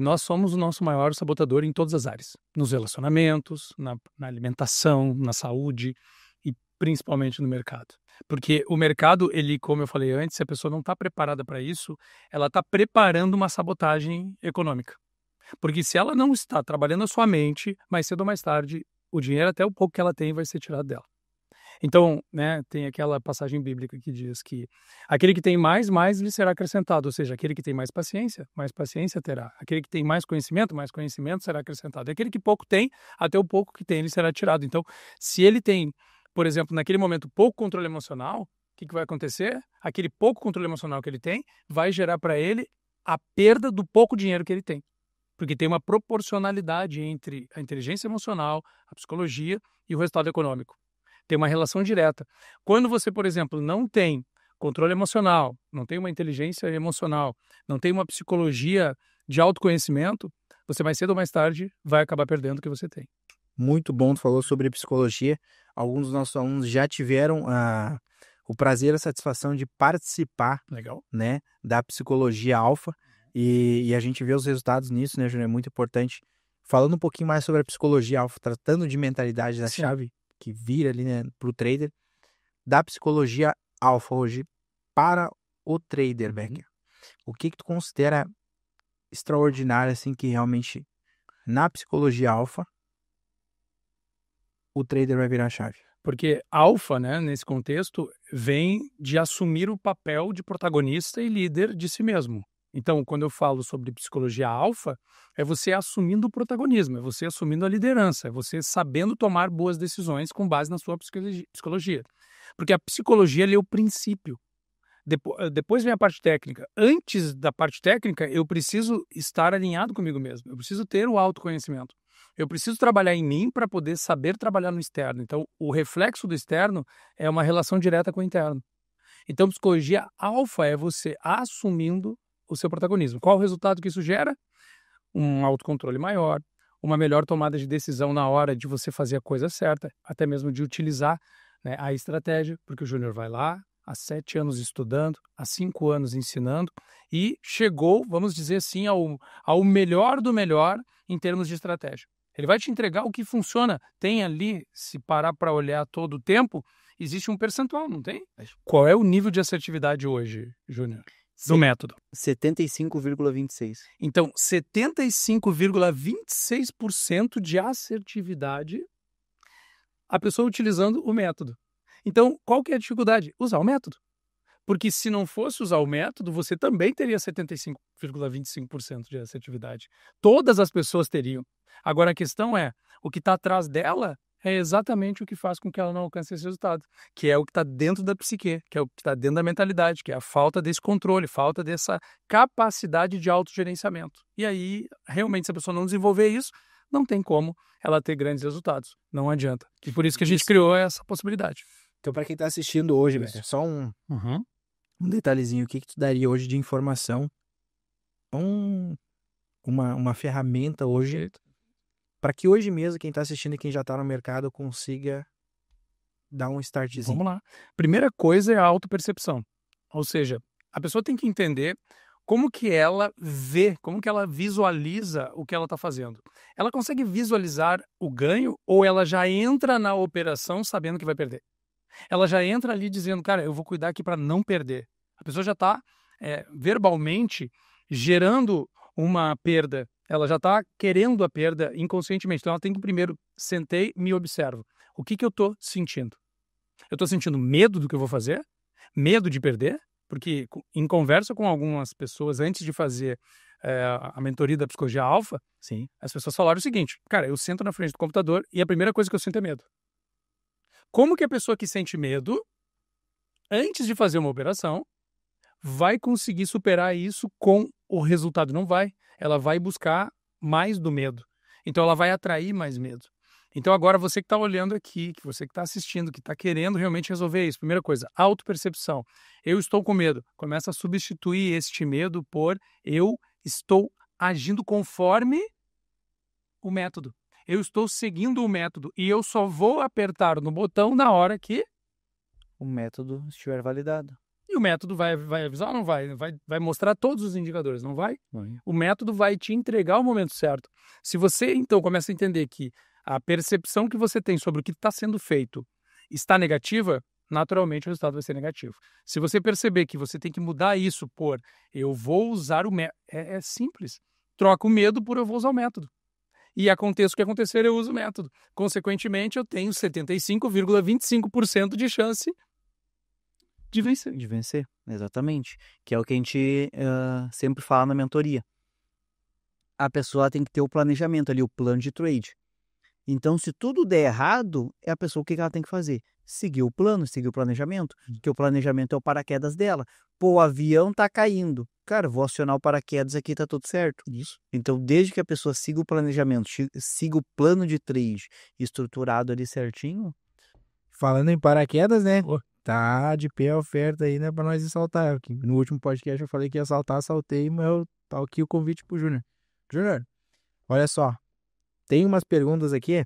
Speaker 2: Nós somos o nosso maior sabotador em todas as áreas. Nos relacionamentos, na alimentação, na saúde e principalmente no mercado. Porque o mercado, ele, como eu falei antes, se a pessoa não está preparada para isso, ela está preparando uma sabotagem econômica. Porque se ela não está trabalhando a sua mente, mais cedo ou mais tarde, o dinheiro, até o pouco que ela tem, vai ser tirado dela. Então, né, tem aquela passagem bíblica que diz que aquele que tem mais lhe será acrescentado. Ou seja, aquele que tem mais paciência terá. Aquele que tem mais conhecimento será acrescentado. E aquele que pouco tem, até o pouco que tem, ele será tirado. Então, se ele tem, por exemplo, naquele momento, pouco controle emocional, o que vai acontecer? Aquele pouco controle emocional que ele tem vai gerar para ele a perda do pouco dinheiro que ele tem. Porque tem uma proporcionalidade entre a inteligência emocional, a psicologia e o resultado econômico. Tem uma relação direta. Quando você, por exemplo, não tem controle emocional, não tem uma inteligência emocional, não tem uma psicologia de autoconhecimento, você mais cedo ou mais tarde vai acabar perdendo o que você tem.
Speaker 1: Muito bom, tu falou sobre psicologia. Alguns dos nossos alunos já tiveram o prazer, a satisfação de participar,
Speaker 2: Legal,
Speaker 1: né, da psicologia alfa. E a gente vê os resultados nisso, né, Júnior? É muito importante. Falando um pouquinho mais sobre a psicologia alfa, tratando de mentalidade da chave que vira ali, né, para o trader, da psicologia alfa hoje para o trader, Becker. O que tu considera extraordinário, assim, que realmente na psicologia alfa o trader vai virar a chave?
Speaker 2: Porque alfa, né, nesse contexto, vem de assumir o papel de protagonista e líder de si mesmo. Então, quando eu falo sobre psicologia alfa, é você assumindo o protagonismo, é você assumindo a liderança, é você sabendo tomar boas decisões com base na sua psicologia. Porque a psicologia é o princípio. Depois vem a parte técnica. Antes da parte técnica, eu preciso estar alinhado comigo mesmo. Eu preciso ter o autoconhecimento. Eu preciso trabalhar em mim para poder saber trabalhar no externo. Então, o reflexo do externo é uma relação direta com o interno. Então, psicologia alfa é você assumindo o seu protagonismo. Qual o resultado que isso gera? Um autocontrole maior, uma melhor tomada de decisão na hora de você fazer a coisa certa, até mesmo de utilizar, né, a estratégia, porque o Júnior vai lá, há 7 anos estudando, há 5 anos ensinando e chegou, vamos dizer assim, ao melhor do melhor em termos de estratégia. Ele vai te entregar o que funciona. Tem ali, se parar para olhar todo o tempo, existe um percentual, não tem? Qual é o nível de assertividade hoje, Júnior? Do método.
Speaker 3: 75,26.
Speaker 2: Então, 75,26% de assertividade a pessoa utilizando o método. Então, qual que é a dificuldade? Usar o método. Porque se não fosse usar o método, você também teria 75,25% de assertividade. Todas as pessoas teriam. Agora, a questão é, o que está atrás dela é exatamente o que faz com que ela não alcance esse resultado, que é o que está dentro da psique, que é o que está dentro da mentalidade, que é a falta desse controle, falta dessa capacidade de autogerenciamento. E aí, realmente, se a pessoa não desenvolver isso, não tem como ela ter grandes resultados. Não adianta. E por isso que a gente criou essa possibilidade.
Speaker 1: Então, para quem está assistindo hoje, Becker, só um detalhezinho, o que tu daria hoje de informação, uma ferramenta hoje, para que hoje mesmo quem está assistindo e quem já está no mercado consiga dar um startzinho?
Speaker 2: Vamos lá. Primeira coisa é a autopercepção. Ou seja, a pessoa tem que entender como que ela vê, como que ela visualiza o que ela está fazendo. Ela consegue visualizar o ganho ou ela já entra na operação sabendo que vai perder? Ela já entra ali dizendo, cara, eu vou cuidar aqui para não perder. A pessoa já está verbalmente gerando uma perda. Ela já está querendo a perda inconscientemente. Então, ela tem que primeiro, sentei, me observo. O que eu estou sentindo? Eu estou sentindo medo do que eu vou fazer? Medo de perder? Porque em conversa com algumas pessoas, antes de fazer a mentoria da Psicologia Alfa,
Speaker 3: Sim.
Speaker 2: as pessoas falaram o seguinte, cara, eu sento na frente do computador e a primeira coisa que eu sinto é medo. Como que a pessoa que sente medo, antes de fazer uma operação, vai conseguir superar isso com o resultado? Não vai. Ela vai buscar mais do medo. Então, ela vai atrair mais medo. Então, agora, você que está olhando aqui, que você que está assistindo, que está querendo realmente resolver isso, primeira coisa, autopercepção. Eu estou com medo. Começa a substituir este medo por eu estou agindo conforme o método. Eu estou seguindo o método e eu só vou apertar no botão na hora que
Speaker 3: O método estiver validado.
Speaker 2: E o método vai avisar ou não vai? Vai mostrar todos os indicadores, não vai? O método vai te entregar o momento certo. Se você, então, começa a entender que a percepção que você tem sobre o que está sendo feito está negativa, naturalmente o resultado vai ser negativo. Se você perceber que você tem que mudar isso por eu vou usar o método, é simples. Troca o medo por eu vou usar o método. E aconteça o que acontecer, eu uso o método. Consequentemente, eu tenho 75,25% de chance de vencer.
Speaker 3: De vencer, exatamente. Que é o que a gente sempre fala na mentoria. A pessoa tem que ter o planejamento ali, o plano de trade. Então, se tudo der errado, a pessoa, o que ela tem que fazer? Seguir o plano, seguir o planejamento, porque o planejamento é o paraquedas dela. Pô, o avião tá caindo. Cara, vou acionar o paraquedas aqui, tá tudo certo.
Speaker 2: Isso.
Speaker 3: Então, desde que a pessoa siga o planejamento, siga o plano de trade estruturado ali certinho.
Speaker 1: Falando em paraquedas, né? Tá de pé a oferta aí, né? Pra nós ir saltar. No último podcast eu falei que ia saltar, saltei, mas tá aqui o convite pro Júnior. Júnior, olha só. Tem umas perguntas aqui,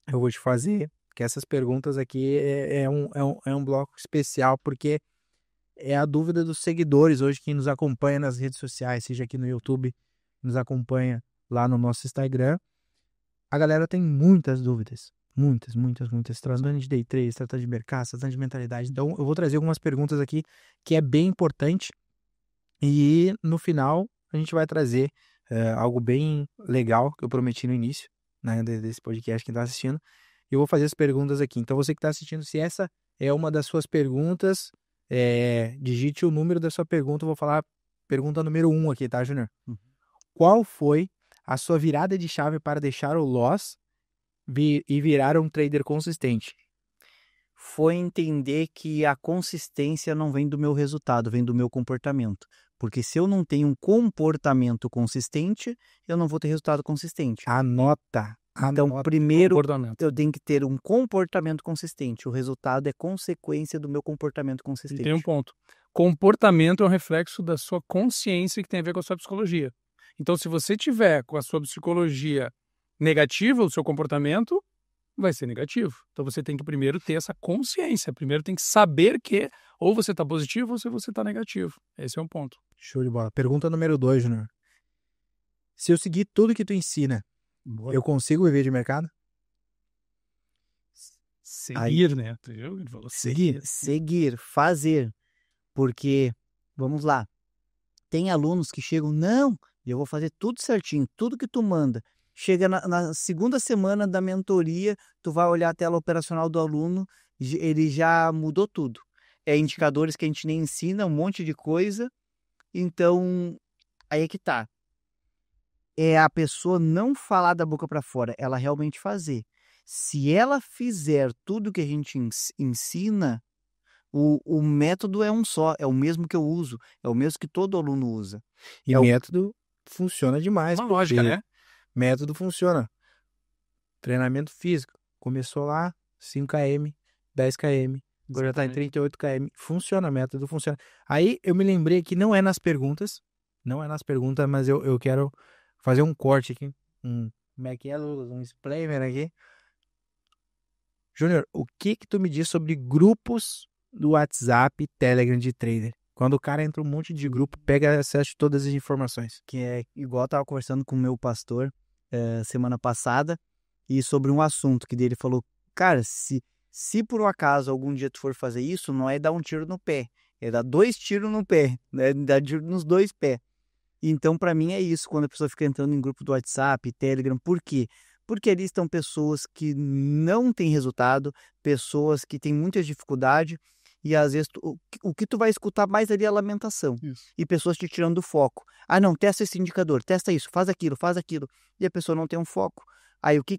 Speaker 1: eu vou te fazer, que essas perguntas aqui é um bloco especial, porque é a dúvida dos seguidores hoje que nos acompanha nas redes sociais, seja aqui no YouTube, nos acompanha lá no nosso Instagram. A galera tem muitas dúvidas. Muitas. Tratando de day trade, tratando de mercado, tratando de mentalidade. Então, eu vou trazer algumas perguntas aqui que é bem importante. E no final, a gente vai trazer algo bem legal que eu prometi no início, né, desse podcast, quem está assistindo. E eu vou fazer as perguntas aqui. Então, você que está assistindo, se essa é uma das suas perguntas, digite o número da sua pergunta. Eu vou falar pergunta número 1 aqui, tá, Júnior? Qual foi a sua virada de chave para deixar o loss e virar um trader consistente?
Speaker 3: Foi entender que a consistência não vem do meu resultado, vem do meu comportamento. Porque se eu não tenho um comportamento consistente, eu não vou ter resultado consistente.
Speaker 1: Anota.
Speaker 3: Então, primeiro, eu tenho que ter um comportamento consistente. O resultado é consequência do meu comportamento consistente.
Speaker 2: E tem um ponto. Comportamento é um reflexo da sua consciência que tem a ver com a sua psicologia. Então, se você tiver com a sua psicologia negativa, o seu comportamento vai ser negativo. Então, você tem que primeiro ter essa consciência. Primeiro tem que saber que ou você está positivo ou se você está negativo. Esse é um ponto.
Speaker 1: Show de bola. Pergunta número 2, Júnior. Se eu seguir tudo que tu ensina, eu consigo viver de mercado?
Speaker 2: Seguir, né? Ele falou
Speaker 3: Seguir, fazer. Porque, vamos lá, tem alunos que chegam, não, eu vou fazer tudo certinho, tudo que tu manda. Chega na segunda semana da mentoria, tu vai olhar a tela operacional do aluno, ele já mudou tudo. É indicadores que a gente nem ensina, um monte de coisa. Então, aí é que tá. É a pessoa não falar da boca para fora, ela realmente fazer. Se ela fizer tudo que a gente ensina, o método é um só, é o mesmo que eu uso, é o mesmo que todo aluno usa.
Speaker 1: E método funciona demais.
Speaker 2: Uma lógica, né?
Speaker 1: Método funciona. Treinamento físico. Começou lá, 5 km, 10 km, agora já está em 38 km. Funciona, método funciona. Aí eu me lembrei que não é nas perguntas, mas eu quero fazer um corte aqui. Como é que é, Lucas? Um disclaimer aqui. Júnior, o que tu me diz sobre grupos do WhatsApp e Telegram de trader? Quando o cara entra um monte de grupo, pega acesso a todas as informações.
Speaker 3: Que é igual eu estava conversando com o meu pastor semana passada, e sobre um assunto que dele falou, cara, se por um acaso algum dia tu for fazer isso, não é dar um tiro no pé, É dar 2 tiros no pé, né? Dar tiro nos 2 pés. Então, para mim é isso, quando a pessoa fica entrando em grupo do WhatsApp, Telegram. Por quê? Porque ali estão pessoas que não têm resultado, pessoas que têm muita dificuldade, e às vezes o que tu vai escutar mais ali é a lamentação.
Speaker 2: Isso.
Speaker 3: E pessoas te tirando do foco. Ah, não, testa esse indicador, testa isso, faz aquilo, faz aquilo. E a pessoa não tem um foco. Aí o que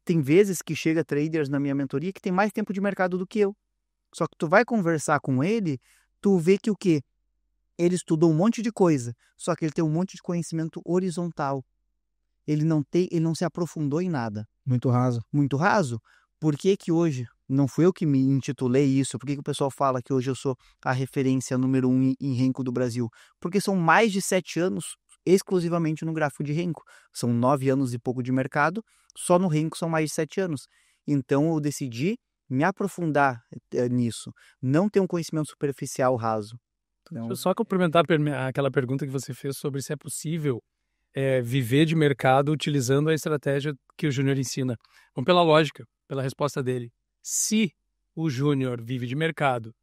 Speaker 3: tem vezes que chega traders na minha mentoria que tem mais tempo de mercado do que eu. Só que tu vai conversar com ele, tu vê que o quê? Ele estudou um monte de coisa, só que ele tem um monte de conhecimento horizontal. Ele não se aprofundou em nada.
Speaker 1: Muito raso.
Speaker 3: Muito raso. Por que que hoje, não fui eu que me intitulei isso, por que que o pessoal fala que hoje eu sou a referência número 1 em Renko do Brasil? Porque são mais de 7 anos exclusivamente no gráfico de Renko. São 9 anos e pouco de mercado, só no Renko são mais de 7 anos. Então eu decidi me aprofundar nisso, não ter um conhecimento superficial raso.
Speaker 2: Deixa eu só complementar aquela pergunta que você fez sobre se é possível viver de mercado utilizando a estratégia que o Júnior ensina. Vamos pela lógica, pela resposta dele. Se o Júnior vive de mercado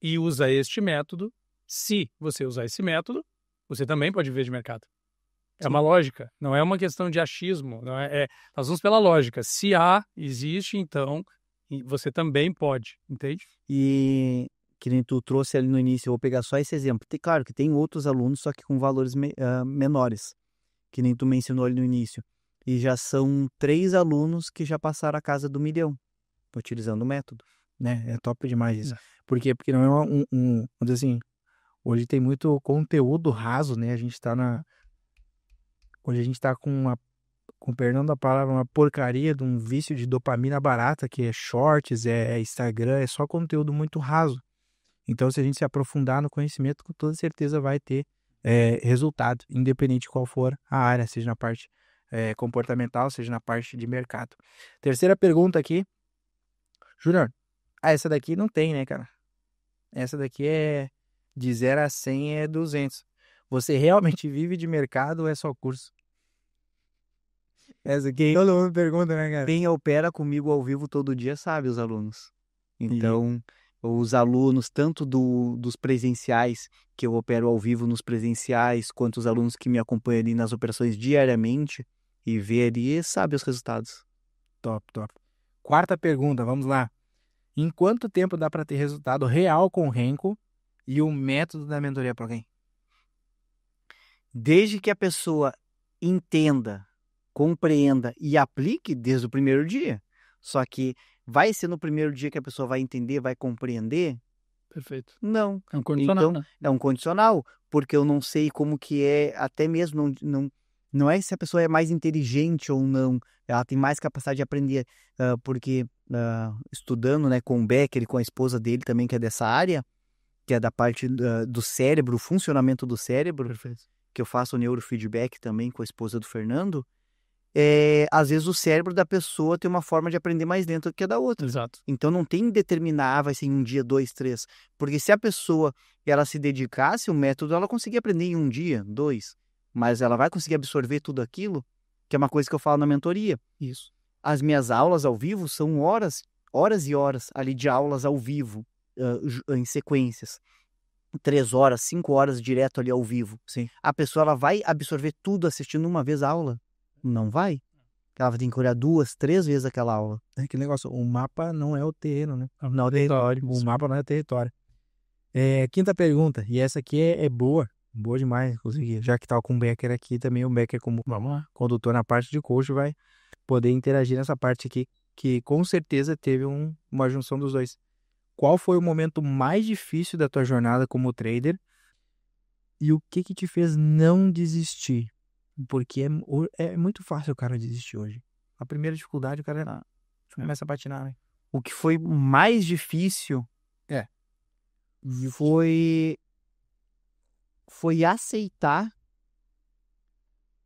Speaker 2: e usa este método, se você usar esse método, você também pode viver de mercado. É uma lógica, não é uma questão de achismo. Não nós vamos pela lógica. Se existe, então você também pode, entende?
Speaker 3: E que nem tu trouxe ali no início, eu vou pegar só esse exemplo. Claro que tem outros alunos, só que com valores menores, que nem tu mencionou ali no início. E já são 3 alunos que já passaram a casa do 1 milhão, utilizando o método.
Speaker 1: Né? É top demais isso. Por quê? Porque não é vamos dizer assim, hoje tem muito conteúdo raso, né? Hoje a gente tá com perdão da palavra, uma porcaria de um vício de dopamina barata, que é shorts, é Instagram, é só conteúdo muito raso. Então, se a gente se aprofundar no conhecimento, com toda certeza vai ter resultado, independente de qual for a área, seja na parte comportamental, seja na parte de mercado. Terceira pergunta aqui. Júnior, essa daqui não tem, né, cara? Essa daqui é de 0 a 100 é 200. Você realmente vive de mercado ou é só curso? Essa aqui todo mundo pergunta, né, cara?
Speaker 3: Quem opera comigo ao vivo todo dia sabe, os alunos. Então, os alunos, tanto dos presenciais, que eu opero ao vivo nos presenciais, quanto os alunos que me acompanham ali nas operações diariamente e vê ali, sabe os resultados.
Speaker 1: Top, top. Quarta pergunta, vamos lá. Em quanto tempo dá para ter resultado real com o Renko e o método da mentoria para alguém?
Speaker 3: Desde que a pessoa entenda, compreenda e aplique desde o primeiro dia. Só que vai ser no primeiro dia que a pessoa vai entender, vai compreender?
Speaker 2: Perfeito.
Speaker 3: Não.
Speaker 2: É um condicional,
Speaker 3: Então,
Speaker 2: né?
Speaker 3: é um condicional, porque eu não sei como que é, até mesmo não é se a pessoa é mais inteligente ou não, ela tem mais capacidade de aprender, porque estudando, né, com o Becker e com a esposa dele também, que é dessa área, que é da parte do cérebro, o funcionamento do cérebro,
Speaker 2: Perfeito.
Speaker 3: que eu faço neurofeedback também com a esposa do Fernando, às vezes o cérebro da pessoa tem uma forma de aprender mais lenta do que a da outra.
Speaker 2: Exato.
Speaker 3: Então não tem que determinar, vai ser em 1 dia, 2, 3. Porque se a pessoa ela se dedicasse, o método ela conseguir aprender em 1 dia, 2. Mas ela vai conseguir absorver tudo aquilo, que é uma coisa que eu falo na mentoria.
Speaker 2: Isso.
Speaker 3: As minhas aulas ao vivo são horas e horas ali de aulas ao vivo, em sequências. 3 horas, 5 horas direto ali ao vivo.
Speaker 1: Sim.
Speaker 3: A pessoa ela vai absorver tudo assistindo uma vez a aula? Não vai. Ela vai ter que olhar 2, 3 vezes aquela aula.
Speaker 1: É que negócio, o mapa não é o terreno, né?
Speaker 3: Não é o território.
Speaker 1: O mapa não é o território. Quinta pergunta, e essa aqui é boa demais, inclusive, já que tá com o Becker aqui também, o Becker como condutor na parte de coach vai poder interagir nessa parte aqui, que com certeza teve uma junção dos dois. Qual foi o momento mais difícil da tua jornada como trader e o que te fez não desistir? Porque é muito fácil o cara desistir hoje. A primeira dificuldade, o cara começa a patinar, né?
Speaker 3: O que foi mais difícil foi aceitar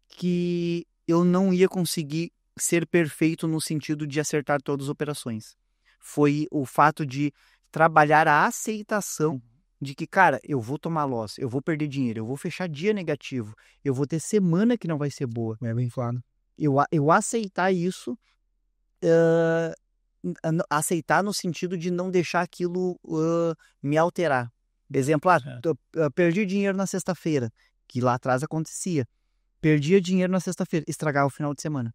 Speaker 3: que eu não ia conseguir ser perfeito no sentido de acertar todas as operações. Foi o fato de trabalhar a aceitação de que, cara, eu vou tomar loss, eu vou perder dinheiro, eu vou fechar dia negativo, eu vou ter semana que não vai ser boa.
Speaker 1: É bem inflado.
Speaker 3: Eu aceitar isso aceitar no sentido de não deixar aquilo me alterar. Exemplo, perdi dinheiro na sexta-feira, que lá atrás acontecia. Perdia dinheiro na sexta-feira, estragava o final de semana.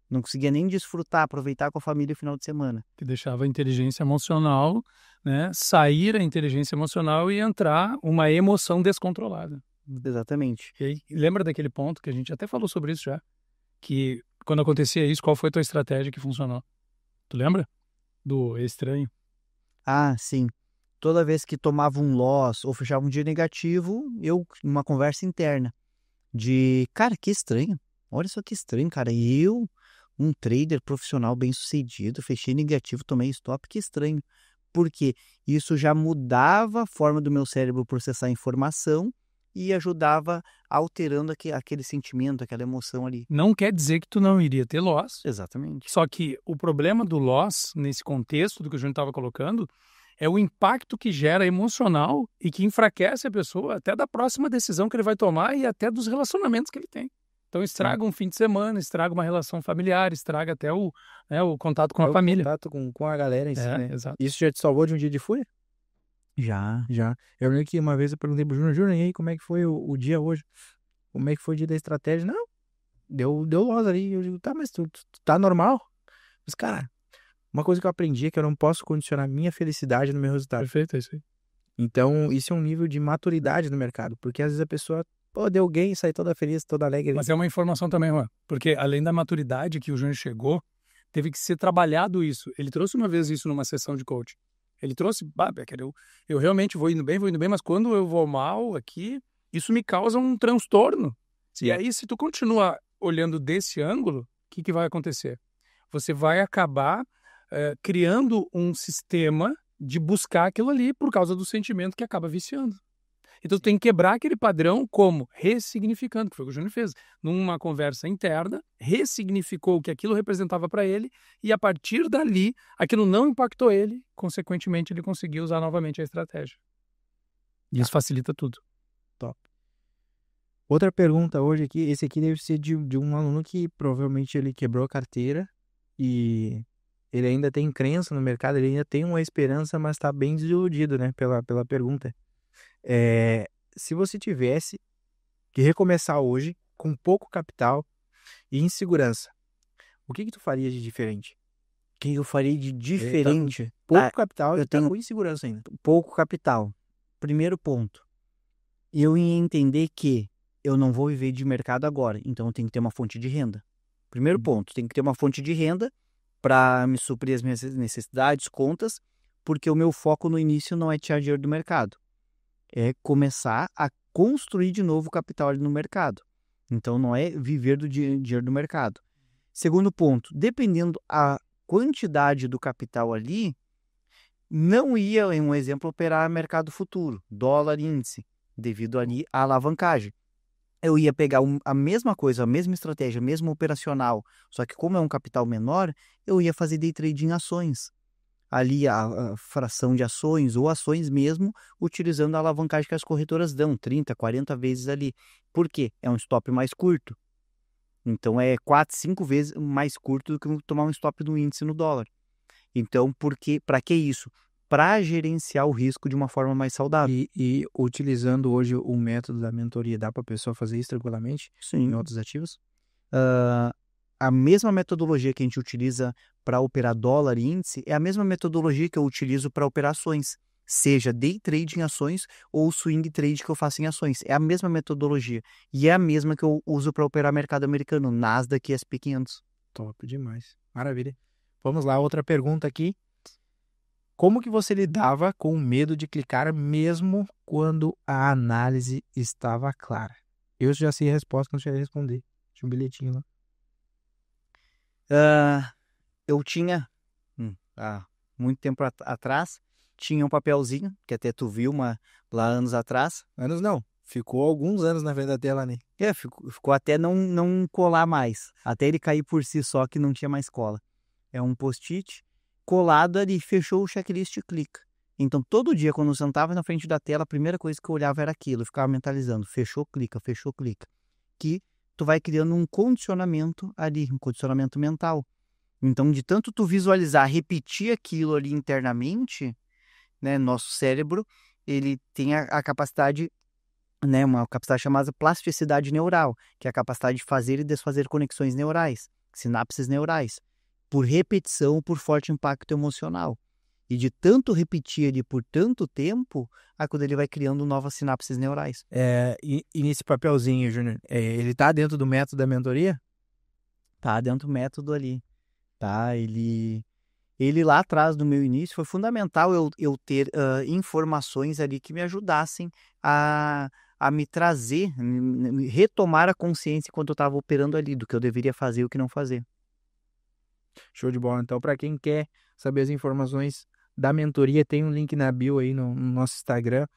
Speaker 3: Não conseguia nem desfrutar, aproveitar com a família o final de semana.
Speaker 2: Que deixava a inteligência emocional, né, sair a inteligência emocional e entrar uma emoção descontrolada.
Speaker 3: Exatamente.
Speaker 2: E aí, lembra daquele ponto que a gente até falou sobre isso já? Que quando acontecia isso, qual foi a tua estratégia que funcionou? Tu lembra? Do estranho?
Speaker 3: Ah, sim. Toda vez que tomava um loss ou fechava um dia negativo, uma conversa interna cara, que estranho. Olha só que estranho, cara. Um trader profissional bem-sucedido, fechei negativo, tomei stop, que estranho. Porque isso já mudava a forma do meu cérebro processar a informação e ajudava alterando aquele sentimento, aquela emoção ali.
Speaker 2: Não quer dizer que tu não iria ter loss.
Speaker 3: Exatamente.
Speaker 2: Só que o problema do loss, nesse contexto do que o Júnior estava colocando, é o impacto que gera emocional e que enfraquece a pessoa até da próxima decisão que ele vai tomar e até dos relacionamentos que ele tem. Então estraga um fim de semana, estraga uma relação familiar, estraga até o contato com a família.
Speaker 1: O contato com a galera em si, né?
Speaker 2: Exato.
Speaker 1: Isso já te salvou de um dia de fúria?
Speaker 3: Já.
Speaker 1: Eu lembro que uma vez eu perguntei pro Júnior, e aí, como é que foi o dia hoje? Como é que foi o dia da estratégia? Não, deu loss ali. Eu digo, tá, mas tu tá normal? Mas, cara, uma coisa que eu aprendi é que eu não posso condicionar minha felicidade no meu resultado.
Speaker 2: Perfeito, é isso aí.
Speaker 1: Então, isso é um nível de maturidade no mercado, porque às vezes a pessoa, deu gain e sai toda feliz, toda alegre.
Speaker 2: Mas é uma informação também, Juan, porque além da maturidade que o Júnior chegou, teve que ser trabalhado isso. Ele trouxe uma vez isso numa sessão de coaching. Ele trouxe, Becker, eu realmente vou indo bem, mas quando eu vou mal aqui, isso me causa um transtorno. Sim. E aí, se tu continuar olhando desse ângulo, o que vai acontecer? Você vai acabar criando um sistema de buscar aquilo ali por causa do sentimento que acaba viciando. Então, tu tem que quebrar aquele padrão como? Ressignificando, que foi o que o Júnior fez. Numa conversa interna, ressignificou o que aquilo representava para ele e, a partir dali, aquilo não impactou ele, consequentemente, ele conseguiu usar novamente a estratégia. E isso facilita tudo.
Speaker 1: Top. Outra pergunta hoje aqui, esse aqui deve ser de um aluno que provavelmente ele quebrou a carteira e ele ainda tem crença no mercado, ele ainda tem uma esperança, mas está bem desiludido, né, pela pergunta. Se você tivesse que recomeçar hoje com pouco capital e insegurança, o que tu faria de diferente?
Speaker 3: O que eu faria de diferente?
Speaker 1: Pouco capital e tá com insegurança ainda.
Speaker 3: Pouco capital. Primeiro ponto. Eu ia entender que eu não vou viver de mercado agora, então eu tenho que ter uma fonte de renda. Primeiro ponto, tem que ter uma fonte de renda para me suprir as minhas necessidades, contas, porque o meu foco no início não é tirar dinheiro do mercado. É começar a construir de novo capital ali no mercado. Então, não é viver do dinheiro do mercado. Segundo ponto, dependendo a quantidade do capital ali, não ia, em um exemplo, operar mercado futuro, dólar índice, devido ali à alavancagem. Eu ia pegar a mesma coisa, a mesma estratégia, a mesma operacional, só que como é um capital menor, eu ia fazer day trade em ações. Ali a fração de ações ou ações mesmo, utilizando a alavancagem que as corretoras dão, 30, 40 vezes ali. Por quê? É um stop mais curto. Então, é 4, 5 vezes mais curto do que tomar um stop no índice no dólar. Então, para que isso? Para gerenciar o risco de uma forma mais saudável.
Speaker 1: E utilizando hoje o método da mentoria, dá para a pessoa fazer isso tranquilamente?
Speaker 3: Sim.
Speaker 1: Em outros ativos?
Speaker 3: A mesma metodologia que a gente utiliza para operar dólar e índice é a mesma metodologia que eu utilizo para operações, seja day trade em ações ou swing trade que eu faço em ações. É a mesma metodologia e é a mesma que eu uso para operar mercado americano, Nasdaq e S&P 500.
Speaker 1: Top demais. Maravilha. Vamos lá, outra pergunta aqui. Como que você lidava com o medo de clicar mesmo quando a análise estava clara? Eu já sei a resposta, não sei responder. Tinha um bilhetinho lá.
Speaker 3: Eu tinha, há muito tempo atrás, tinha um papelzinho, que até tu viu lá anos atrás.
Speaker 1: Anos não, ficou alguns anos na frente da tela ali.
Speaker 3: Ficou até não colar mais, até ele cair por si só que não tinha mais cola. É um post-it colado ali, fechou o checklist e clica. Então, todo dia, quando eu sentava na frente da tela, a primeira coisa que eu olhava era aquilo, eu ficava mentalizando, fechou, clica, que tu vai criando um condicionamento ali, um condicionamento mental. Então, de tanto tu visualizar, repetir aquilo ali internamente, né, nosso cérebro, ele tem a capacidade, né, uma capacidade chamada plasticidade neural, que é a capacidade de fazer e desfazer conexões neurais, sinapses neurais, por repetição, por forte impacto emocional. E de tanto repetir ali por tanto tempo, aí quando ele vai criando novas sinapses neurais.
Speaker 1: E nesse papelzinho, Júnior, ele tá dentro do método da mentoria?
Speaker 3: Tá dentro do método ali, tá? Ele lá atrás, no meu início, foi fundamental eu ter informações ali que me ajudassem a me trazer, retomar a consciência enquanto eu estava operando ali, do que eu deveria fazer e o que não fazer.
Speaker 1: Show de bola. Então, para quem quer saber as informações da mentoria, tem um link na bio aí no nosso Instagram.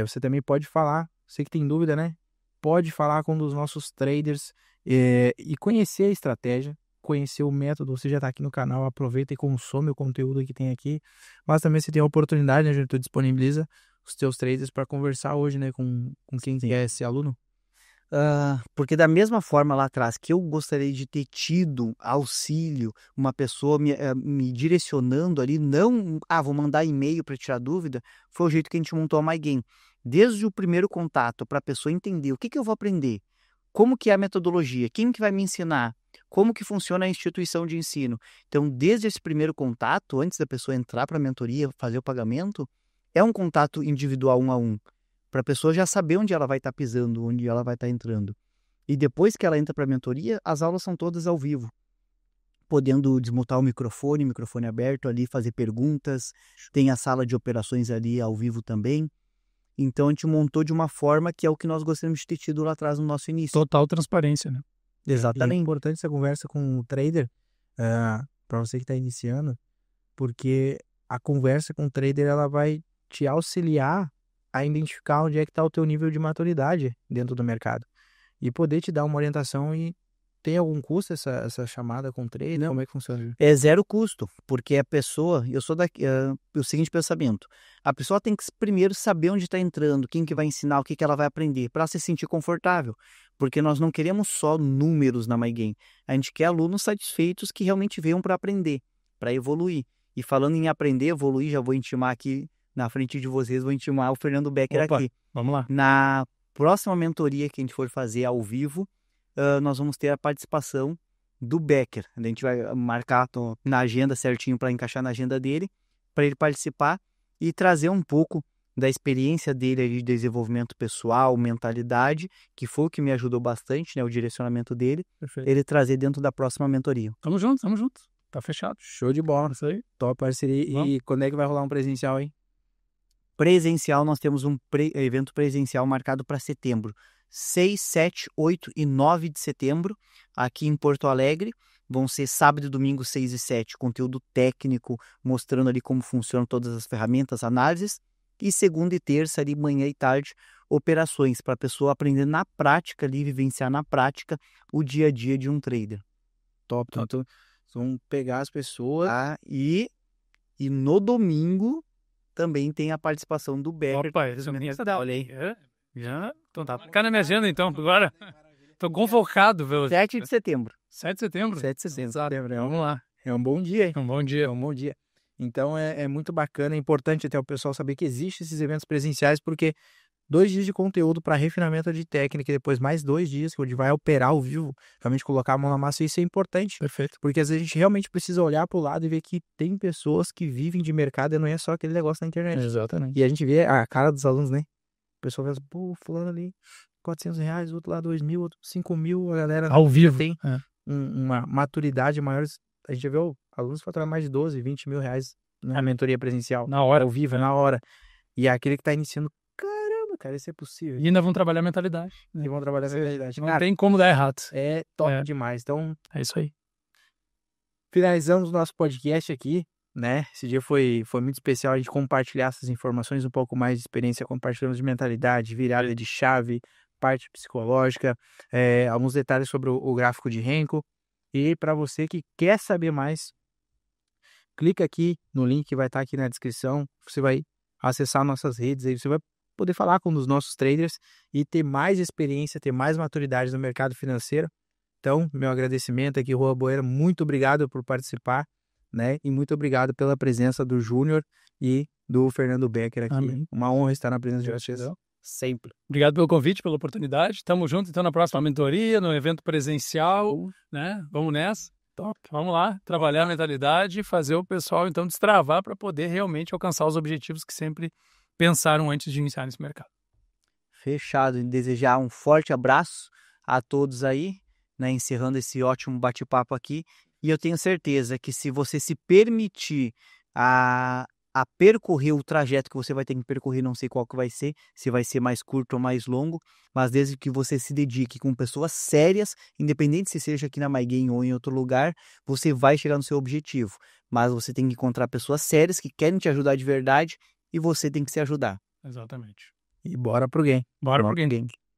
Speaker 1: Você também pode falar, você que tem dúvida, né? Pode falar com um dos nossos traders e conhecer a estratégia, conhecer o método. Você já está aqui no canal, aproveita e consome o conteúdo que tem aqui. Mas também você tem a oportunidade, né, Júnior? Tu disponibiliza os teus traders para conversar hoje, né, com quem quer ser aluno.
Speaker 3: Porque da mesma forma lá atrás que eu gostaria de ter tido auxílio, uma pessoa me direcionando ali, não, vou mandar e-mail para tirar dúvida, foi o jeito que a gente montou a MyGame. Desde o primeiro contato, para a pessoa entender o que eu vou aprender, como que é a metodologia, quem que vai me ensinar, como que funciona a instituição de ensino. Então, desde esse primeiro contato, antes da pessoa entrar para a mentoria, fazer o pagamento, é um contato individual 1 a 1. Para a pessoa já saber onde ela vai estar pisando, onde ela vai estar entrando. E depois que ela entra para a mentoria, as aulas são todas ao vivo, podendo desmutar o microfone aberto ali, fazer perguntas, tem a sala de operações ali ao vivo também. Então a gente montou de uma forma que é o que nós gostaríamos de ter tido lá atrás no nosso início.
Speaker 2: Total transparência, né?
Speaker 3: Exatamente.
Speaker 1: É importante essa conversa com o trader, para você que está iniciando, porque a conversa com o trader ela vai te auxiliar a identificar onde é que está o teu nível de maturidade dentro do mercado e poder te dar uma orientação. E tem algum custo essa chamada com o trader?
Speaker 3: Não.
Speaker 1: Como é que funciona?
Speaker 3: É zero custo, porque a pessoa, eu sou o seguinte pensamento, a pessoa tem que primeiro saber onde está entrando, quem que vai ensinar, o que ela vai aprender, para se sentir confortável, porque nós não queremos só números na MyGame, a gente quer alunos satisfeitos que realmente venham para aprender, para evoluir. E falando em aprender, evoluir, já vou intimar aqui na frente de vocês, vou intimar o Fernando Becker.
Speaker 2: Opa,
Speaker 3: aqui.
Speaker 2: Vamos lá.
Speaker 3: Na próxima mentoria que a gente for fazer ao vivo, nós vamos ter a participação do Becker. A gente vai marcar na agenda certinho para encaixar na agenda dele, para ele participar e trazer um pouco da experiência dele de desenvolvimento pessoal, mentalidade, que foi o que me ajudou bastante, né, o direcionamento dele.
Speaker 2: Perfeito.
Speaker 3: Ele trazer dentro da próxima mentoria.
Speaker 2: Tamo junto. Tá fechado.
Speaker 1: Show de bola.
Speaker 2: Isso aí.
Speaker 1: Top parceria.
Speaker 2: Vamos.
Speaker 1: E quando é que vai rolar um presencial, hein?
Speaker 3: Presencial, nós temos um evento presencial marcado para setembro. 6, 7, 8 e 9 de setembro, aqui em Porto Alegre. Vão ser sábado e domingo, 6 e 7, conteúdo técnico, mostrando ali como funcionam todas as ferramentas, análises. E segunda e terça, ali, manhã e tarde, operações, para a pessoa aprender na prática, ali, vivenciar na prática o dia a dia de um trader.
Speaker 1: Top. Então, vão pegar as pessoas.
Speaker 3: E no domingo também tem a participação do Becker.
Speaker 2: Opa, isso é olha aí. Já? Então tá. Ficar na minha agenda, então, agora. Tô convocado, velho.
Speaker 3: 7 de setembro.
Speaker 2: 7 de setembro?
Speaker 1: 7 de setembro.
Speaker 2: Vamos lá.
Speaker 1: É um bom dia, hein?
Speaker 2: Um bom dia.
Speaker 1: É um bom dia. Então, é muito bacana, é importante até o pessoal saber que existem esses eventos presenciais, porque 2 dias de conteúdo para refinamento de técnica e depois mais 2 dias que a gente vai operar ao vivo, realmente colocar a mão na massa. Isso é importante.
Speaker 2: Perfeito.
Speaker 1: Porque às vezes a gente realmente precisa olhar para o lado e ver que tem pessoas que vivem de mercado e não é só aquele negócio na internet.
Speaker 2: Exatamente.
Speaker 1: E a gente vê a cara dos alunos, né? O pessoal vê, pô, fulano ali, R$400, outro lá 2.000, outro 5.000, a galera
Speaker 2: ao vivo
Speaker 1: tem uma maturidade maior. A gente já vê alunos faturando mais de 12, 20 mil reais na mentoria presencial.
Speaker 2: Na hora.
Speaker 1: Ao vivo, na hora. E é aquele que tá iniciando, caramba, cara, isso é possível.
Speaker 2: E ainda vão trabalhar a mentalidade.
Speaker 1: E vão trabalhar essa mentalidade.
Speaker 2: Não tem como dar errado.
Speaker 1: É top demais. Então,
Speaker 2: é isso aí.
Speaker 1: Finalizamos o nosso podcast aqui, né? Esse dia foi muito especial a gente compartilhar essas informações, um pouco mais de experiência, compartilhamos de mentalidade, virada de chave, parte psicológica, alguns detalhes sobre o gráfico de Renko. E para você que quer saber mais, clica aqui no link que vai estar aqui na descrição, você vai acessar nossas redes, aí você vai poder falar com um dos nossos traders e ter mais experiência, ter mais maturidade no mercado financeiro. Então, meu agradecimento aqui, Rua Boeira, muito obrigado por participar, né? E muito obrigado pela presença do Júnior e do Fernando Becker aqui.
Speaker 2: Amém.
Speaker 1: Uma honra estar na presença de vocês.
Speaker 2: Gratidão.
Speaker 3: Sempre.
Speaker 2: Obrigado pelo convite, pela oportunidade. Tamo junto, então, na próxima mentoria, no evento presencial, né? Vamos nessa. Top. Vamos lá, trabalhar a mentalidade e fazer o pessoal, então, destravar para poder realmente alcançar os objetivos que sempre pensaram antes de iniciar nesse mercado.
Speaker 3: Fechado. E desejar um forte abraço a todos aí, né? Encerrando esse ótimo bate-papo aqui. E eu tenho certeza que se você se permitir a percorrer o trajeto que você vai ter que percorrer, não sei qual que vai ser, se vai ser mais curto ou mais longo, mas desde que você se dedique com pessoas sérias, independente se seja aqui na MyGain ou em outro lugar, você vai chegar no seu objetivo. Mas você tem que encontrar pessoas sérias que querem te ajudar de verdade e você tem que se ajudar.
Speaker 2: Exatamente.
Speaker 1: E bora pro game.
Speaker 2: Bora pro game.